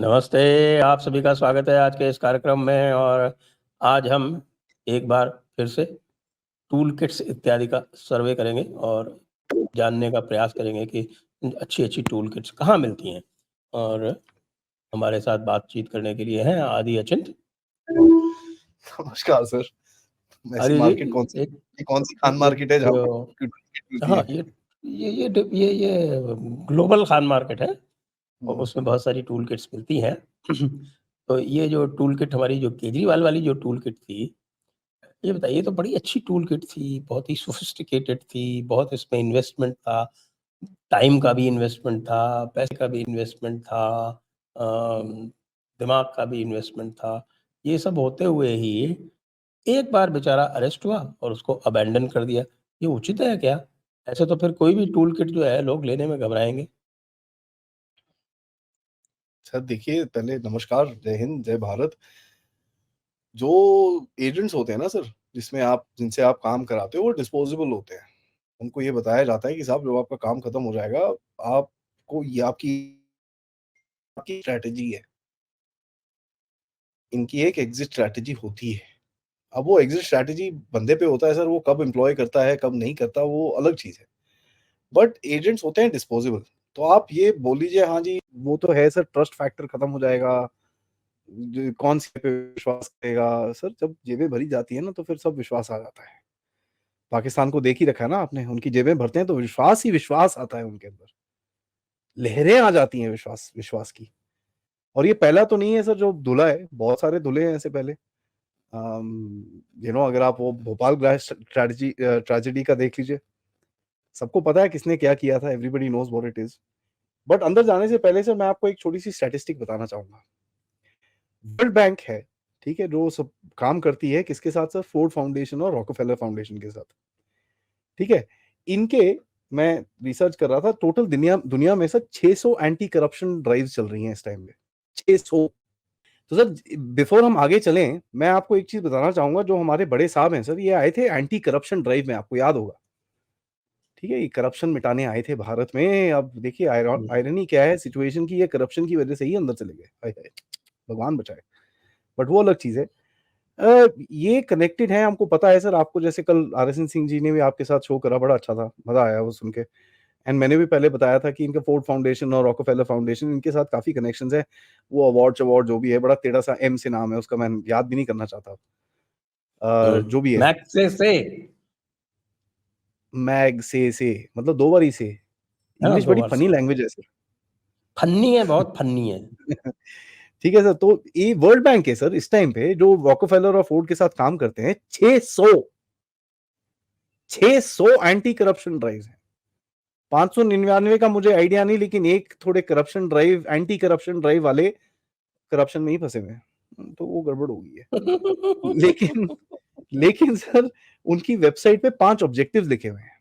नमस्ते, आप सभी का स्वागत है आज के इस कार्यक्रम में। और आज हम एक बार फिर से टूल किट्स इत्यादि का सर्वे करेंगे और जानने का प्रयास करेंगे कि अच्छी-अच्छी टूल किट्स कहाँ मिलती हैं। और हमारे साथ बातचीत करने के लिए हैं आदि अचिंत। नमस्कार सर। ऐसी आदि मार्केट जी, ये कौन सी खान मार्केट है जहाँ पर मिलती हाँ, है? ये ग्लोबल खान मार्केट है और उसमें बहुत सारी टूल किट्स मिलती हैं। तो ये जो टूल किट हमारी जो केजरीवाल वाली जो टूल किट थी, ये बताइए, ये तो बड़ी अच्छी टूल किट थी, बहुत ही सोफिस्टिकेटेड थी, बहुत इसमें इन्वेस्टमेंट था, टाइम का भी इन्वेस्टमेंट था, पैसे का भी इन्वेस्टमेंट था, दिमाग का भी इन्वेस्टमेंट था। ये सब होते हुए ही एक बार बेचारा अरेस्ट हुआ और उसको अबैंडन कर दिया। ये उचित है क्या? ऐसे तो फिर कोई भी टूल किट जो है लोग लेने में घबराएँगे। सर देखिए, पहले नमस्कार, जय हिंद, जय भारत। जो एजेंट्स होते हैं ना सर, जिनसे आप काम कराते हो, वो डिस्पोजेबल होते हैं। उनको ये बताया जाता है कि साहब जब आपका काम खत्म हो जाएगा, आपको ये आपकी आपकी स्ट्रैटेजी है। इनकी एक एग्ज़िट स्ट्रैटेजी होती है। अब वो एग्ज़िट स्ट्रैटेजी बंदे पे होता है सर, वो कब एम्प्लॉय करता है, कब नहीं करता, वो अलग चीज़ है। बट एजेंट्स होते हैं डिस्पोजेबल। तो आप ये बोल लीजिए, हाँ जी, वो तो है सर, ट्रस्ट फैक्टर खत्म हो जाएगा, कौन सी पे विश्वास करेगा। सर जब जेबें भरी जाती है ना, तो फिर सब विश्वास आ जाता है। पाकिस्तान को देख ही रखा है ना आपने, उनकी जेबें भरते हैं तो विश्वास ही विश्वास आता है उनके अंदर, लहरें आ जाती हैं विश्वास विश्वास की। और ये पहला तो नहीं है सर जो धुला है, बहुत सारे धुले हैं ऐसे पहले। अगर आप वो भोपाल ग्लास ट्रेजेडी का देख लीजिए, सबको पता है किसने क्या किया था, everybody knows what it is. But अंदर जाने से पहले सर मैं आपको एक छोटी सी स्टैटिस्टिक बताना चाहूंगा। वर्ल्ड बैंक है, ठीक है, जो सब काम करती है किसके साथ सर? फोर्ड फाउंडेशन और रॉकफेलर फाउंडेशन के साथ, ठीक है। इनके मैं रिसर्च कर रहा था, टोटल दुनिया दुनिया में सर 600 एंटी करप्शन ड्राइव चल रही हैं इस टाइम पे, 600। तो सर बिफोर हम आगे चलें, मैं आपको एक चीज बताना चाहूंगा। जो हमारे बड़े साहब हैं सर, ये आए थे एंटी करप्शन ड्राइव में, आपको याद होगा, ठीक है, ये करप्शन मिटाने आए थे भारत में। अब देखिए आयरनी क्या है सिचुएशन की, ये करप्शन की वजह से ही अंदर चले गए, हाय हाय, भगवान बचाए। बट वो अलग चीज है। ये कनेक्टेड है, हमको पता है सर। आपको जैसे कल आरएसएन सिंह जी ने भी आपके साथ शो करा, बड़ा अच्छा था, मजा आया वो सुन के। एंड मैंने भी पहले बताया था कि इनका फोर्ड फाउंडेशन और रॉकफेलर फाउंडेशन, इनके साथ काफी कनेक्शंस है। वो अवार्ड जो भी है, बड़ा टेढ़ा सा एम से नाम है उसका, मैं याद भी नहीं करना चाहता। जो भी है, मैक से मैग से मतलब दो बार ही से। हाँ, इंग्लिश 2 बड़ी बार फनी से। लैंग्वेज है सर। फन्नी है, बहुत फन्नी है। ठीक है सर, तो ये वर्ल्ड बैंक है सर, इस टाइम पे जो रॉकफेलर और फोर्ड के साथ काम करते हैं, 600 एंटी करप्शन ड्राइव है। 599 का मुझे आइडिया नहीं, लेकिन एक थोड़े corruption drive, anti corruption drive वाले करप्शन में ही फंसे हुए हैं, तो वो गड़बड़ हो गई है। लेकिन लेकिन सर उनकी वेबसाइट पे 5 ऑब्जेक्टिव्स लिखे हुए हैं,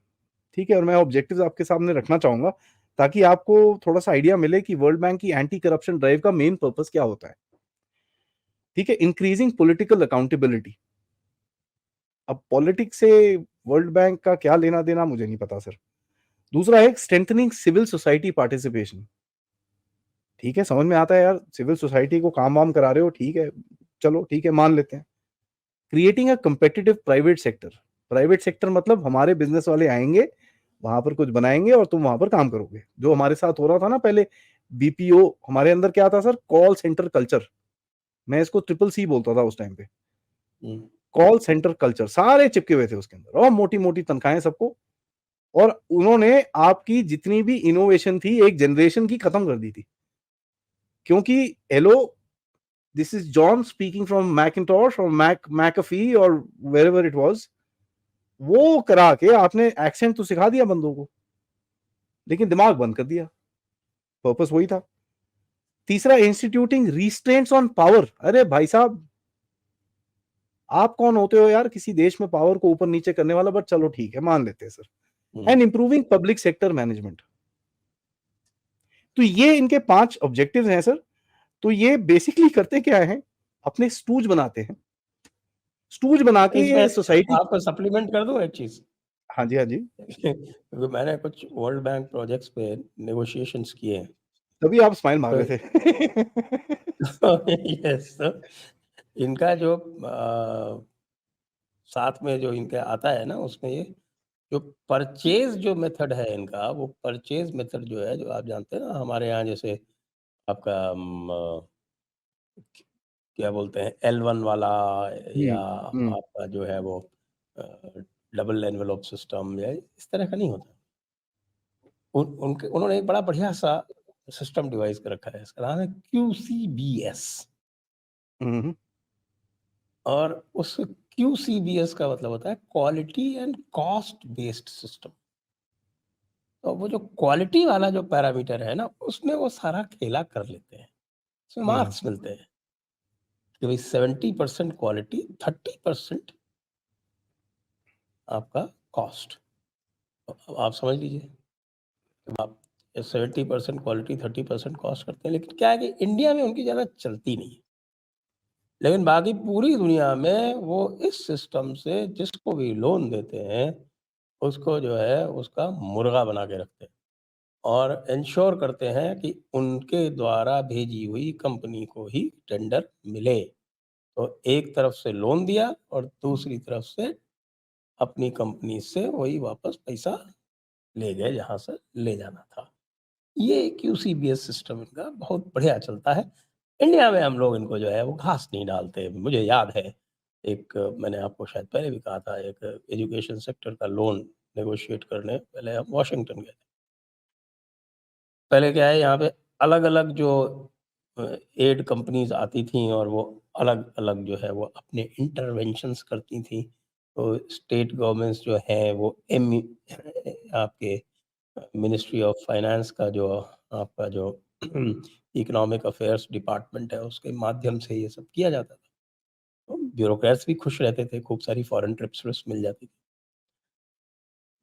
ठीक है। और मैं ऑब्जेक्टिव्स आपके सामने रखना चाहूंगा, ताकि आपको थोड़ा सा आइडिया मिले कि वर्ल्ड बैंक की एंटी करप्शन ड्राइव का मेन पर्पस क्या होता है, ठीक है। Increasing political accountability. अब पॉलिटिक्स से वर्ल्ड बैंक का क्या लेना देना, मुझे नहीं पता सर। दूसरा है स्ट्रेंथनिंग सिविल सोसाइटी पार्टिसिपेशन। ठीक है, समझ में आता है यार, सिविल सोसाइटी को काम वाम करा रहे हो, ठीक है, चलो ठीक है, मान लेते हैं। Creating a competitive private sector. Private sector मतलब हमारे बिजनेस वाले आएंगे, वहां पर कुछ बनाएंगे और तुम वहां पर काम करोगे, जो हमारे साथ हो रहा था ना पहले। बीपीओ हमारे अंदर क्या था सर? Call centre culture. मैं इसको ट्रिपल सी बोलता था उस टाइम पे। कॉल सेंटर कल्चर, सारे चिपके हुए थे उसके अंदर, और मोटी मोटी तनख्वाहें सबको। और उन्होंने आपकी जितनी भी इनोवेशन थी, एक जनरेशन की खत्म कर दी थी। क्योंकि hello, this is John speaking from Macintosh और मैकफी और वेरेवर इट वाज। वो करा के आपने एक्सेंट तो सिखा दिया बंदों को, लेकिन दिमाग बंद कर दिया। पर्पस वही था। तीसरा, इंस्टीट्यूटिंग रिस्ट्रेंट्स ऑन पावर। अरे भाई साहब, आप कौन होते हो यार किसी देश में पावर को ऊपर नीचे करने वाला? बट चलो ठीक है, मान लेते हैं sir. And improving public sector management. तो ये इनके 5 ऑब्जेक्टिव्स हैं सर। तो ये बेसिकली करते क्या है? अपने स्टूज बनाते हैं, स्टूज बना के इसमें सोसाइटी। आपको सप्लीमेंट कर दूं एक चीज। हाँ जी, हाँ जी। क्योंकि मैंने कुछ वर्ल्ड बैंक प्रोजेक्ट्स पे नेगोशिएशंस किए हैं, तभी आप स्माइल मार तो रहे थे। यस, इनका जो साथ में जो इनका आता है ना, उसमें ये जो परचेज जो मेथड है इनका, वो परचेज मेथड जो है, जो आप जानते हैं ना, हमारे यहाँ जैसे आपका क्या बोलते हैं, L1 वाला, या हम्म। आपका जो है वो डबल एनवेलोप सिस्टम, या इस तरह का नहीं होता। उन्होंने एक बड़ा बढ़िया सा सिस्टम डिवाइस कर रखा है, इसका नाम है QCBS। हम्म। और उस QCBS का मतलब होता है quality and cost based system. तो वो जो क्वालिटी वाला जो पैरामीटर है ना, उसमें वो सारा खेला कर लेते हैं, उसमें मार्क्स मिलते हैं कि भाई 70% क्वालिटी, 30% आपका कॉस्ट। आप समझ लीजिए, आप 70% क्वालिटी, 30% कॉस्ट करते हैं, लेकिन क्या है कि इंडिया में उनकी ज़्यादा चलती नहीं है। लेकिन बाकी पूरी दुनिया में वो इस सिस्टम से जिसको भी लोन देते हैं, उसको जो है उसका मुर्गा बना के रखते हैं, और इंश्योर करते हैं कि उनके द्वारा भेजी हुई कंपनी को ही टेंडर मिले। तो एक तरफ से लोन दिया और दूसरी तरफ से अपनी कंपनी से वही वापस पैसा ले गए जहाँ से ले जाना था। ये QCBS सिस्टम इनका बहुत बढ़िया चलता है। इंडिया में हम लोग इनको जो है वो घास नहीं डालते। मुझे याद है, एक मैंने आपको शायद पहले भी कहा था, एक एजुकेशन सेक्टर का लोन नेगोशिएट करने पहले हम वॉशिंगटन गए थे। पहले क्या है, यहाँ पे अलग-अलग जो एड कंपनीज़ आती थीं, और वो अलग-अलग जो है वो अपने इंटरवेंशंस करती थीं। तो स्टेट गवर्नमेंट्स जो हैं वो आपके मिनिस्ट्री ऑफ फाइनेंस का जो आपका जो इकोनॉमिक अफेयर्स डिपार्टमेंट है, उसके माध्यम से ये सब किया जाता था। तो ब्यूरोक्रेट्स भी खुश रहते थे, खूब सारी फॉरेन ट्रिप्स विप्स मिल जाती थी।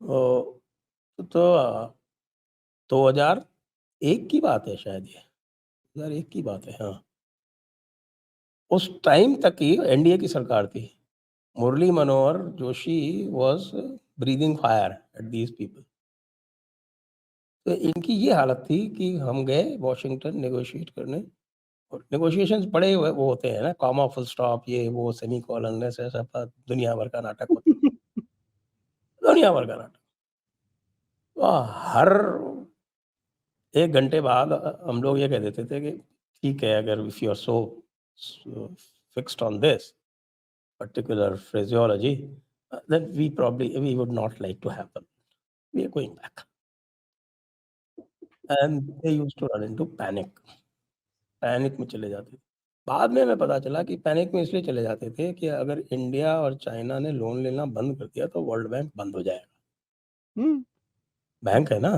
तो 2001 की बात है शायद ये, 2001 की बात है, हाँ। उस टाइम तक की एनडीए की सरकार थी। Murli Manohar Joshi was breathing fire at these people. तो इनकी ये हालत थी कि हम गए वॉशिंगटन नेगोशिएट करने, और नेगोशिएशंस बड़े वो होते हैं ना, कॉमा, फुल स्टॉप, ये वो, सेमीकोलन, ऐसा सब दुनिया भर का नाटक होता है, दुनिया भर का नाटक। तो हर 1 घंटे बाद हम लोग ये कह देते थे कि ठीक है, अगर if you are so fixed on this particular phraseology, then we would not like to happen. We are going back. And they used to run into panic. Panic में चले जाते थे। बाद में हमें पता चला कि पैनिक में इसलिए चले जाते थे कि अगर इंडिया और चाइना ने लोन लेना बंद कर दिया तो वर्ल्ड बैंक बंद हो जाएगा। हम्म। बैंक है ना,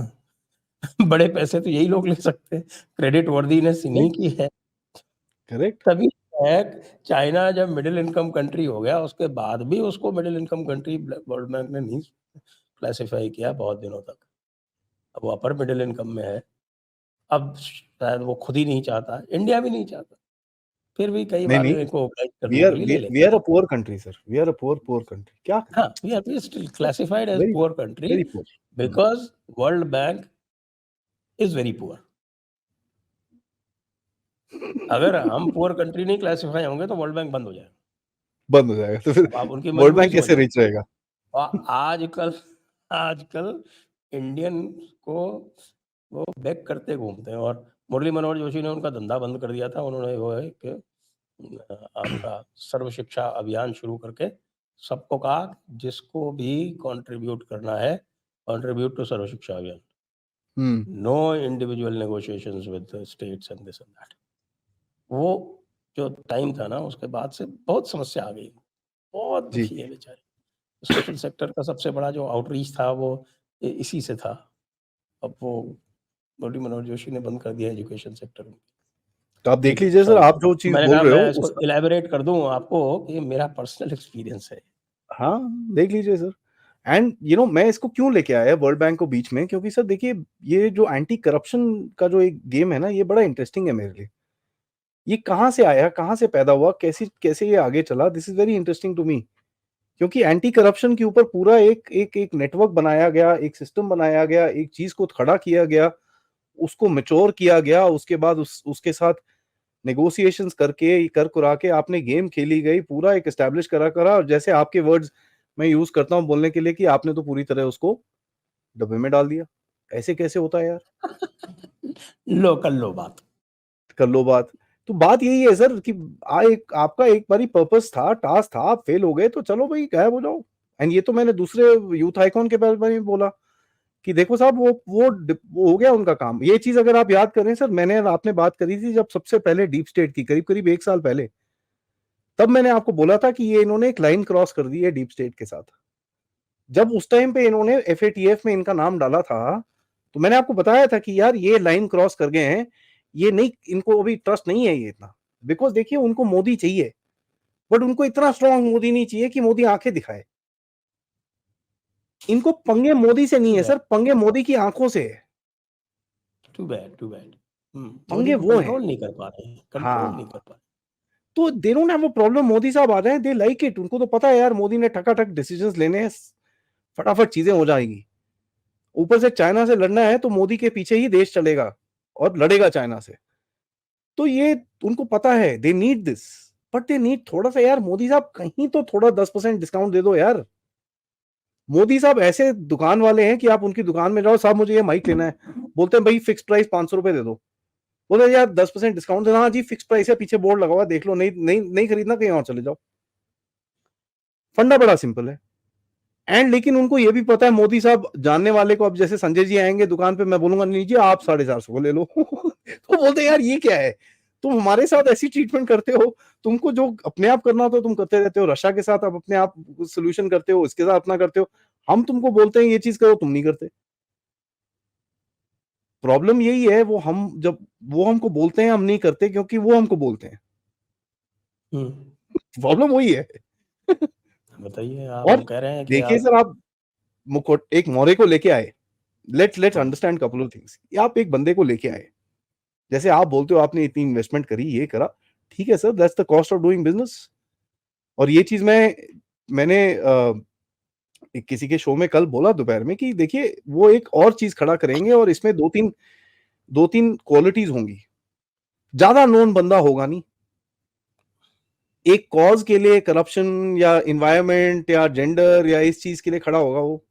बड़े पैसे तो यही लोग ले सकते हैं, क्रेडिट वर्दीनेस इन्हीं की है। करेक्ट। तभी है, चाइना जब मिडिल इनकम कंट्री हो गया, उसके बाद भी उसको middle income country world bank ने नहीं क्लासिफाई किया बहुत दिनों तक। अब वो अपर मिडिल इनकम में है। अब शायद वो खुद ही नहीं चाहता, इंडिया भी नहीं चाहता। फिर भी कई नहीं बार नहीं, इनको ऑब्लाइज वी करने आर के लिए वी ले वी लेते आर हैं। A poor country sir, we are a poor country, क्या करें? हाँ, we are still classified as very poor country very poor. Because World Bank is very poor. अगर हम पुअर कंट्री नहीं क्लासिफाई होंगे तो वर्ल्ड बैंक बंद हो जाएगा। बंद हो जाएगा तो फिर अब आप उनकी वर्ल्ड मजबूरी बैंक कैसे समझिए। रिच रहेगा? आजकल आजकल इंडियन को वो बेग करते घूमते हैं, और मुरली मनोहर जोशी ने उनका धंधा बंद कर दिया था। उन्होंने वो है कि आपका सर्व शिक्षा अभियान शुरू करके सबको कहा जिसको भी कंट्रीब्यूट करना है, contribute to Sarva Shiksha Abhiyan. Hmm. No individual negotiations with states and this and that. वो जो टाइम था ना, उसके बाद से बहुत समस्या आ गई। बहुत जी। दुखी है बेचारे। सोशल सेक्टर का सबसे बड़ा जो आउटरीच था वो इसी से था। अब वो मुरली मनोहर जोशी ने बंद कर दिया एजुकेशन सेक्टर में। तो आप जी, देख लीजिए सर, सॉरी। आप जो चीज़ मैंने बोल कहा रहे मैं हो इसको उसका। इलैबोरेट कर दूँ आपको कि ये मेरा पर्सनल एक्सपीरियंस है। हाँ, देख लीजिए सर। एंड मैं इसको क्यों लेके आया वर्ल्ड बैंक को बीच में, क्योंकि सर देखिए, ये जो एंटी करप्शन का जो एक गेम है ना, ये बड़ा इंटरेस्टिंग है मेरे लिए। ये कहाँ से आया, कहाँ से पैदा हुआ, कैसे कैसे ये आगे चला, this is very interesting to me. क्योंकि एंटी करप्शन के ऊपर पूरा एक एक एक नेटवर्क बनाया गया, एक सिस्टम बनाया गया, एक चीज को खड़ा किया गया, उसको मैच्योर किया गया, उसके बाद उसके साथ नेगोशिएशंस करके कर कुरा के आपने गेम खेली गई, पूरा एक एस्टैब्लिश करा, और जैसे आपके वर्ड्स मैं यूज करता हूँ बोलने के लिए कि आपने तो पूरी तरह उसको डब्बे में डाल दिया। ऐसे कैसे होता है यार? लो कर लो बात। कर लो बात। तो बात यही है सर कि आपका एक बारी पर्पस था, टास्क था, आप फेल हो गए तो चलो भाई गायब हो जाओ। एंड ये तो मैंने दूसरे यूथ आइकॉन के बारे में भी बोला कि देखो साहब वो हो गया उनका काम। ये चीज अगर आप याद करें सर, मैंने और आपने बात करी थी जब सबसे पहले डीप स्टेट की, करीब करीब 1 साल पहले, तब मैंने आपको बोला था कि ये इन्होंने एक लाइन क्रॉस कर दी है डीप स्टेट के साथ। जब उस टाइम पे इन्होंने FATF में इनका नाम डाला था तो मैंने आपको बताया था कि यार ये लाइन क्रॉस कर गए हैं, ये नहीं, इनको अभी ट्रस्ट नहीं है ये इतना। बिकॉज देखिए उनको मोदी चाहिए, बट उनको इतना स्ट्रांग मोदी नहीं चाहिए कि मोदी आंखें दिखाए। इनको पंगे मोदी से नहीं टू है बैड, सर, पंगे मोदी की आंखों से है। Too bad, too bad. Modi पंगे को वो हैं। कंट्रोल नहीं कर पा रहे हैं, कंट्रोल नहीं कर हाँ, पा रहे। तो they don't have a problem. Modi साहब आ जाए, दे लाइक इट। उनको तो पता है यार मोदी ने ठकाठक डिसीजंस लेने हैं, फटाफट चीजें हो जाएंगी। ऊपर से चाइना से लड़ना है तो मोदी के पीछे ही देश चलेगा और लड़ेगा चाइना से। तो ये उनको पता है, they need this. But they need थोड़ा सा, यार मोदी साहब कहीं तो थोड़ा 10% डिस्काउंट दे दो यार। मोदी साहब ऐसे दुकान वाले हैं कि आप उनकी दुकान में जाओ, साहब मुझे ये माइक लेना है, बोलते हैं भाई फिक्स प्राइस 500 रुपए दे दो। बोले यार 10% डिस्काउंट देना। हाँ जी फिक्स प्राइस है, पीछे बोर्ड लगा हुआ देख लो, नहीं नहीं नहीं खरीदना कहीं और चले जाओ। फंडा बड़ा सिंपल है। एंड लेकिन उनको ये भी पता है, मोदी साहब जानने वाले को, अब जैसे संजय जी आएंगे दुकान पे, मैं बोलूंगा नहीं जी आप 450 को ले लो तो बोलते हैं यार ये क्या है, तुम हमारे साथ ऐसी ट्रीटमेंट करते हो, तुमको जो अपने आप करना होता है तुम करते रहते हो, रशिया के साथ आप अपने आप सोल्यूशन करते हो, इसके साथ अपना करते हो, हम तुमको बोलते हैं ये चीज करो तुम नहीं करते। प्रॉब्लम यही है, वो हमको बोलते हैं हम नहीं करते क्योंकि वो हमको बोलते हैं। प्रॉब्लम वही है बताइए आप, और हम कह रहे हैं कि देखिए आप। सर, आप एक मौर्य को लेके आए, let's understand couple of things. आप एक बंदे को लेके आए, जैसे आप बोलते हो आपने इतनी इन्वेस्टमेंट करी, ये करा, ठीक है sir, that's the cost of doing business. और ये चीज मैंने किसी के शो में कल बोला दोपहर में कि देखिए वो एक और चीज खड़ा करेंगे और इसमें दो तीन क्वालिटीज होंगी। ज्यादा नोन बंदा होगा नहीं, एक कॉज के लिए, करप्शन या इन्वायरमेंट या जेंडर या इस चीज के लिए खड़ा होगा, वो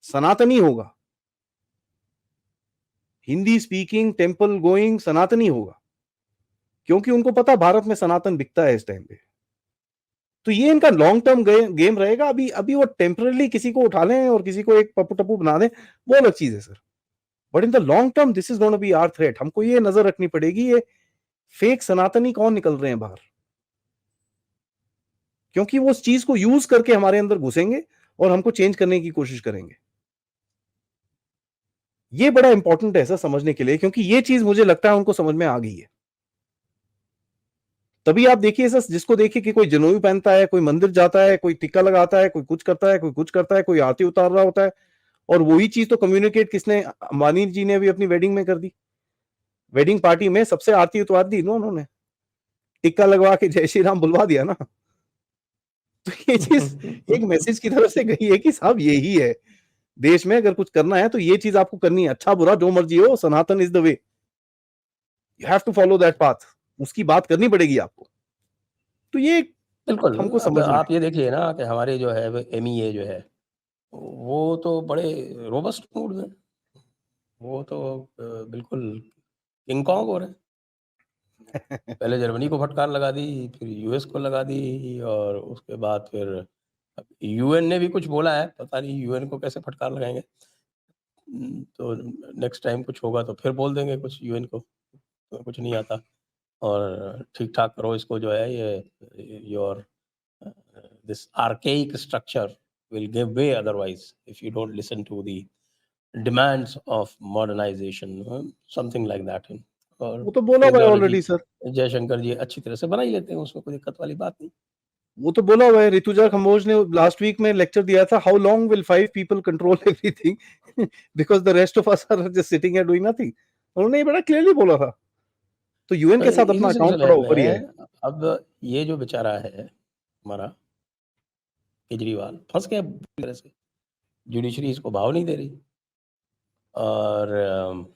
सनातनी होगा, हिंदी स्पीकिंग टेम्पल गोइंग सनातनी होगा, क्योंकि उनको पता भारत में सनातन बिकता है इस टाइम पे। तो ये इनका लॉन्ग टर्म गेम रहेगा। अभी अभी वो टेम्पररी किसी को उठा लें और किसी को एक पप्पू टप्पू बना दें, वो अलग चीज है sir. But in the long term this is gonna be our threat. हमको ये नजर रखनी पड़ेगी, ये फेक सनातनी कौन निकल रहे हैं बाहर, क्योंकि वो उस चीज को यूज करके हमारे अंदर घुसेंगे और हमको चेंज करने की कोशिश करेंगे। ये बड़ा इंपॉर्टेंट है सर समझने के लिए, क्योंकि ये चीज मुझे लगता है उनको समझ में आ गई है। तभी आप देखिए सर, जिसको देखिए कि कोई जनेऊ पहनता है, कोई मंदिर जाता है, कोई टिक्का लगाता है, कोई कुछ करता है, कोई कुछ करता है, कोई आरती उतार रहा होता है। और वही चीज तो कम्युनिकेट किसने, अंबानी जी ने भी अपनी वेडिंग में कर दी। वेडिंग पार्टी में सबसे आरती उतार दी ना उन्होंने, टिक्का लगवा के जय श्री राम बुलवा दिया ना। तो ये चीज एक मैसेज की तरफ से गई है कि साहब यही है, देश में अगर कुछ करना है तो ये चीज आपको करनी है, अच्छा बुरा जो मर्जी हो, Sanatan is the way, you have to follow that path. उसकी बात करनी पड़ेगी आपको। तो ये बिल्कुल। हमको अब समझना आप ये देखिए ना कि हमारे जो है MEA जो है, वो तो बड़े रोबस्ट मूड में, वो तो बिल्कुल किंग कॉन्ग हो रहे हैं। है। पहले जर्मनी को फटकार लगा दी, फिर US को लगा दी, और उसके बाद फिर UN ने भी कुछ बोला है, पता नहीं UN को कैसे फटकार लगाएंगे। तो नेक्स्ट टाइम कुछ होगा तो फिर बोल देंगे कुछ UN को, तो कुछ नहीं आता, और ठीक ठाक करो इसको जो है ये your this archaic structure will give way otherwise if you don't listen to the demands of modernization, something like that. और वो तो बोला हुआ है आइडियोलॉजी ऑलरेडी सर, जयशंकर जी अच्छी तरह से बना ही लेते हैं, उसमें कोई दिक्कत वाली बात नहीं। वो तो बोला हुआ है। ऋतुजा कंबोज ने लास्ट वीक में लेक्चर दिया था, how long will 5 people control everything because the rest of us are just sitting and doing nothing. उन्होंने ये बड़ा क्लियरली बोला था। तो यूएन तो के साथ अपना इसी अकाउंट सिलसिले थोड़ा ऊपर ही है। में अब ये जो बेचारा है हमारा केजरीवाल फंस गया पूरी तरह से, जुडिशरी इसको भाव नहीं दे रही, और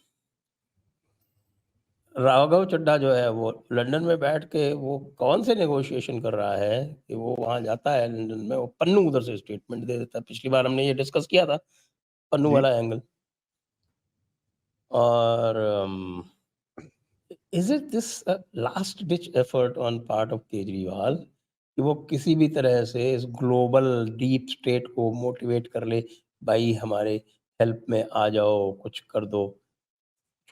राघव चड्ढा जो है वो लंदन में बैठ के वो कौन से नेगोशिएशन कर रहा है कि वो वहां जाता है लंदन में, वो पन्नू उधर से स्टेटमेंट दे देता है। पिछली बार हमने ये डिस्कस किया था पन्नू जी वाला एंगल। और is it this last ditch effort on part of Kejriwal कि वो किसी भी तरह से इस ग्लोबल डीप स्टेट को मोटिवेट कर ले, भाई हमारे हेल्प में आ जाओ, कुछ कर दो।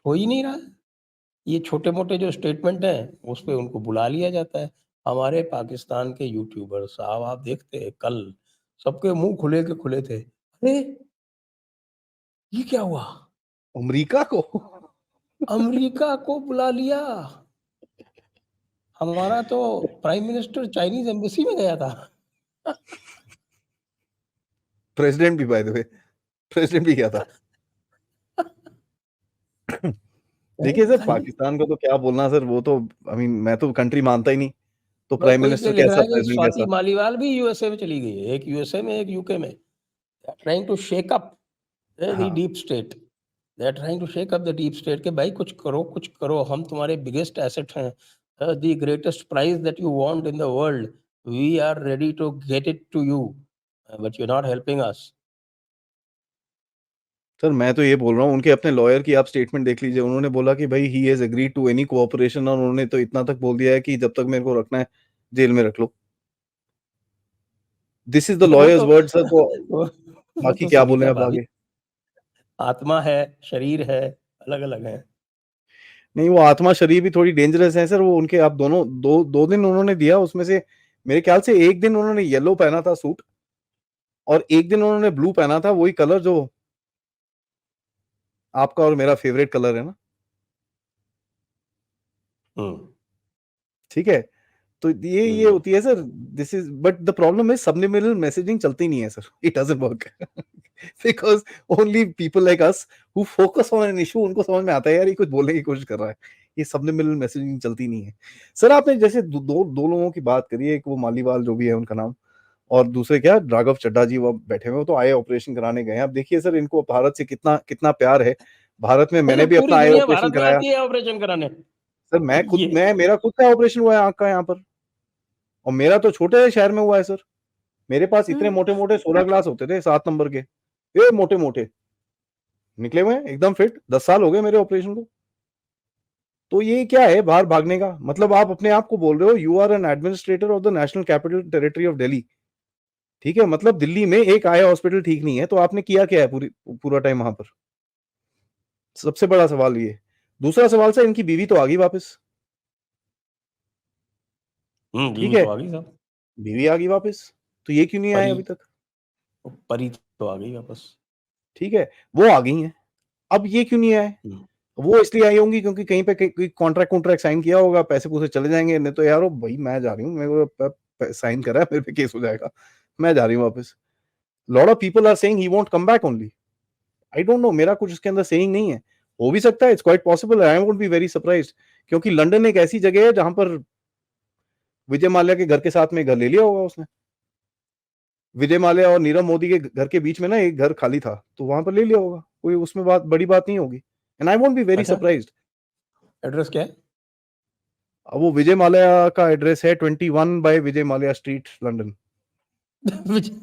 हो ही नहीं रहा है। ये छोटे-मोटे जो स्टेटमेंट हैं, उस पे उनको बुला लिया जाता है। हमारे पाकिस्तान के यूट्यूबर साहब आप देखते हैं कल सबके मुँह खुले के खुले थे। अरे! ये क्या हुआ? अमेरिका को अमेरिका को बुला लिया। हमारा तो प्राइम मिनिस्टर चाइनीज़ एम्बेसी में गया था। प्रेसिडेंट भी बाय द वे प्रेसिडेंट भी गया था। देखिए सर, भाई पाकिस्तान का तो क्या बोलना सर, वो तो आई मीन मैं तो कंट्री मानता ही नहीं। तो बस प्राइम कोई इसलिए मिनिस्टर लिख रहा कैसा, है कि प्रेसिडेंट स्वाति कैसा। मालीवाल भी यूएसए में चली गई है। एक यूएसए में, एक यूके में। They are trying to shake up the हाँ, deep state. They are trying to shake up the deep state कि भाई कुछ करो, कुछ करो, हम तुम्हारे बिगेस्ट एसेट हैं। The greatest prize that you want in the world, we are ready to get it to you, but you are not helping us. Sir मैं तो ये बोल रहा हूँ, उनके अपने लॉयर की आप स्टेटमेंट देख लीजिए। उन्होंने बोला कि भाई he has agreed to any cooperation, और उन्होंने तो इतना तक बोल दिया है कि जब तक मेरे को रखना है जेल में रख लो। दिस इज द वो लॉयर्स तो वर्ड सर। तो वो बाकी तो क्या बोले सुनीता आप भाभी, आगे। आत्मा है, शरीर है, अलग-अलग है। नहीं, वो आत्मा शरीर भी थोड़ी डेंजरस है सर। वो उनके आप दोनों दो दिन उन्होंने दिया, उसमें से मेरे ख्याल से एक दिन उन्होंने येलो पहना था सूट, और एक दिन उन्होंने ब्लू पहना था, वही कलर जो आपका और मेरा फेवरेट कलर है ना। हुँ, ठीक है, तो ये हुँ। होती है sir. This is but the problem is subliminal messaging चलती नहीं है sir, it doesn't work because only people like us who focus on an issue, उनको समझ में आता है यार ये कुछ बोलने की कोशिश कर रहा है। ये सबलिमिनल मैसेजिंग चलती नहीं है। सर आपने जैसे दो लोगों की बात करी है, एक वो मालीवाल जो भी है उनका नाम, और दूसरे क्या राघव चड्ढा जी, वो बैठे हुए, वो तो आए ऑपरेशन कराने गए हैं। अब देखिए सर, इनको भारत से कितना कितना प्यार है। भारत में मैंने भी पूरी अपना आई दुनिया ऑपरेशन भारत में कराया आती है ऑपरेशन कराने। सर। ये मेरा खुद का ऑपरेशन हुआ है आंख का यहाँ पर, और मेरा तो छोटे शहर में हुआ है सर। मेरे पास इतने मोटे मोटे 16 ग्लास होते थे 7 नंबर के, ये मोटे मोटे निकले हुए हैं एकदम फिट। 10 साल हो गए मेरे ऑपरेशन को। तो ये क्या है बाहर भागने का मतलब? आप अपने आप को बोल रहे हो you are an administrator of the National Capital Territory of Delhi. ठीक है, मतलब दिल्ली में एक आया हॉस्पिटल ठीक नहीं है, तो आपने किया क्या है पूरा टाइम वहां पर? सबसे बड़ा सवाल ये। दूसरा सवाल सर, इनकी बीवी तो आ गई वापस। ठीक बीवी है, तो आ गई साहब। बीवी आ गई वापस, तो ये क्यों नहीं आए परी अभी तक? परी तो आ गई वापस। ठीक है, वो आ गई हैं, अब ये क्यों नहीं आए? हुँ, वो इसलिए आई होंगी क्योंकि कहीं पे कोई कॉन्ट्रैक्ट साइन किया होगा, पैसे पूसे चले जाएंगे। नहीं तो यार भाई मैं जा रही हूँ, मेरे को साइन करा है, मेरे पे केस हो जाएगा, मैं जा रही हूँ वापस। Lot of people are saying he won't come back only. I don't know, मेरा कुछ इसके अंदर सेइंग नहीं है। हो भी सकता है, it's quite possible, I won't be very surprised. क्योंकि लंदन एक ऐसी जगह है जहां पर विजय माल्या के घर के साथ में घर ले लिया होगा उसने। विजय माल्या और नीरव मोदी के घर के बीच में ना एक घर खाली था, तो वहां पर ले लिया होगा। कोई उसमें बड़ी बात नहीं होगी, and I won't be very अच्छा, सरप्राइज्ड। एड्रेस क्या है? अब वो विजय माल्या का एड्रेस है 21 by Vijay Mallya street, London. Vijay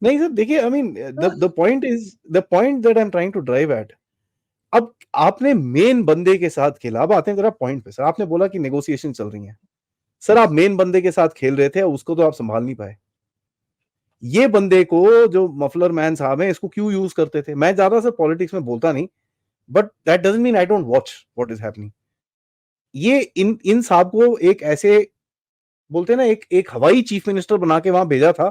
नहीं सर, देखिए I mean the point that I am trying to drive at. अब आपने मेन बंदे के साथ खेला। अब आते हैं जरा पॉइंट पे। सर आपने बोला कि नेगोशिएशन चल रही है। सर आप मेन बंदे के साथ खेल रहे थे, उसको तो आप संभाल नहीं पाए। ये बंदे को, जो मफलर मैन साहब हैं, इसको क्यों यूज करते थे? मैं ज्यादा सर पॉलिटिक्स में बोलता नहीं, but that doesn't mean I don't watch what is happening. ये इन इन साहब को एक ऐसे बोलते हैं ना, एक एक हवाई चीफ मिनिस्टर बना के वहां भेजा था,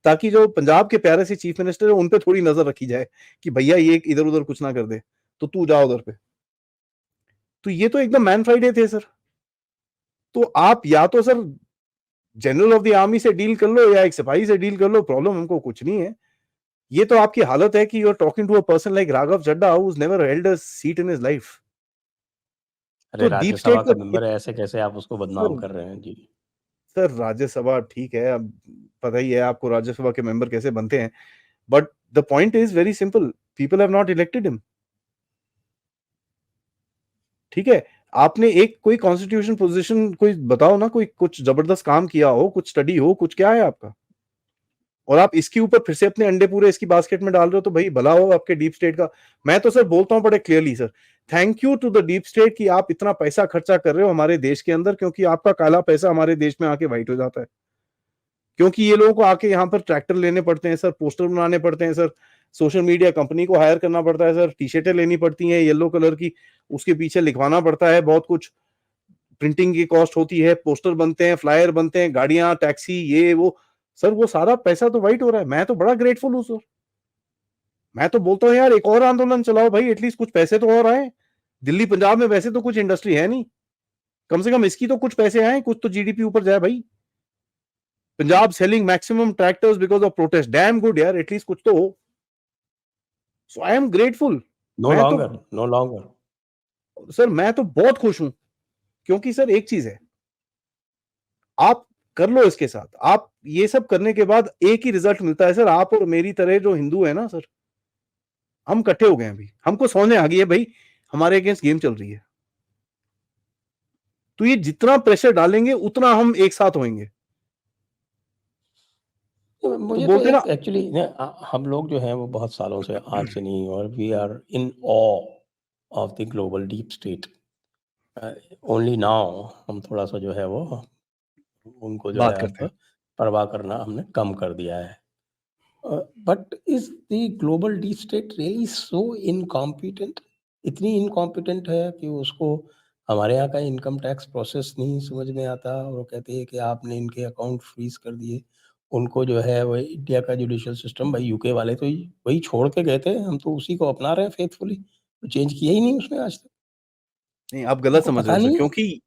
ताकि जो पंजाब के प्यारे से चीफ मिनिस्टर है उन पे थोड़ी नजर रखी जाए कि भैया ये इधर उधर कुछ ना कर दे, तो तू जा उधर पे। तो ये तो एकदम मैन फ्राइडे थे सर। तो आप या तो sir general of the army से डील कर लो, या एक सिपाही से डील कर लो, प्रॉब्लम हमको कुछ नहीं है। ये तो आपकी हालत है कि you are talking to a person like Raghav Chadha who has never held a seat in his life. अरे तो डीप राज्यसभा स्टेट का का मेंबर है, ऐसे कैसे आप उसको बदनाम सर कर रहे हैं? जी। सर राज्यसभा ठीक है, अब पता ही है आपको राज्यसभा के मेंबर कैसे बनते हैं। But the point is very simple, people have not elected him. ठीक है, आपने एक कोई कॉन्स्टिट्यूशन पोजीशन कोई बताओ ना, कोई कुछ जबरदस्त काम किया हो, कुछ स्टडी हो, कुछ क्या है आपका? और आप इसके ऊपर फिर से अपने अंडे पूरे इसकी बास्केट में डाल रहे हो, तो भाई भला हो आपके डीप स्टेट का। मैं तो सर बोलता हूं बड़े clearly sir, thank you to the deep state कि आप इतना पैसा खर्चा कर रहे हो हमारे देश के अंदर, क्योंकि आपका काला पैसा हमारे देश में आके वाइट हो जाता है। क्योंकि ये लोगों को आके यहाँ पर ट्रैक्टर लेने पड़ते हैं सर, पोस्टर बनाने पड़ते हैं सर, सोशल मीडिया कंपनी को हायर करना पड़ता है सर, टी शर्टें लेनी पड़ती हैं येलो कलर की, उसके पीछे लिखवाना पड़ता है बहुत कुछ, प्रिंटिंग की कॉस्ट होती है, पोस्टर बनते हैं, फ्लायर बनते हैं, गाड़ियां, टैक्सी, ये वो सर, वो सारा पैसा तो वाइट हो रहा है। मैं तो बड़ा ग्रेटफुल हूँ सर। मैं तो बोलता हूँ यार एक और आंदोलन चलाओ भाई, एटलीस्ट कुछ पैसे तो और आए। दिल्ली पंजाब में वैसे तो कुछ इंडस्ट्री है नहीं, कम से कम इसकी तो कुछ पैसे आए, कुछ तो जीडीपी ऊपर जाए भाई। Punjab selling maximum tractors because of protest, damn good यार, एटलीस्ट कुछ तो हो। सो आई एम ग्रेटफुल। नो मैं तो लॉन्गर, नो लॉन्गर। सर मैं तो बहुत खुश हूं, क्योंकि सर एक चीज है, आप कर लो इसके साथ, आप ये सब करने के बाद एक ही रिजल्ट मिलता है सर, आप और मेरी तरह जो हिंदू है ना सर, हम इकट्ठे हो गए हैं अभी, हमको समझ आ गई है भाई हमारे अगेंस्ट गेम चल रही है। तो ये जितना प्रेशर डालेंगे उतना हम एक साथ होंगे। तो तो मुझे तो बोलते ना, एक एक्चुअली हम लोग जो हैं वो बहुत सालों से आज से नहीं, और we are in awe of the global deep state. Only now हम थोड़ा सा जो है वो उनको जो बात है करते अब हैं। परवाह करना हमने कम कर दिया है। But is the global deep state really so incompetent? इतनी इनकॉम्पिटेंट है कि उसको हमारे यहाँ का इनकम टैक्स प्रोसेस नहीं समझ में आता, और वो कहते हैं कि आपने इनके अकाउंट फ्रीज कर दिए। उनको जो है वो इंडिया का जुडिशियल सिस्टम, भाई यूके वाले तो वही छोड़ के गए थे, हम तो उसी को अपना रहे हैं फेथफुली, तो चेंज किया ही नहीं उसने आज तक। नहीं, आप गलत उनको समझ रहे पता हो सर, नहीं है। क्योंकि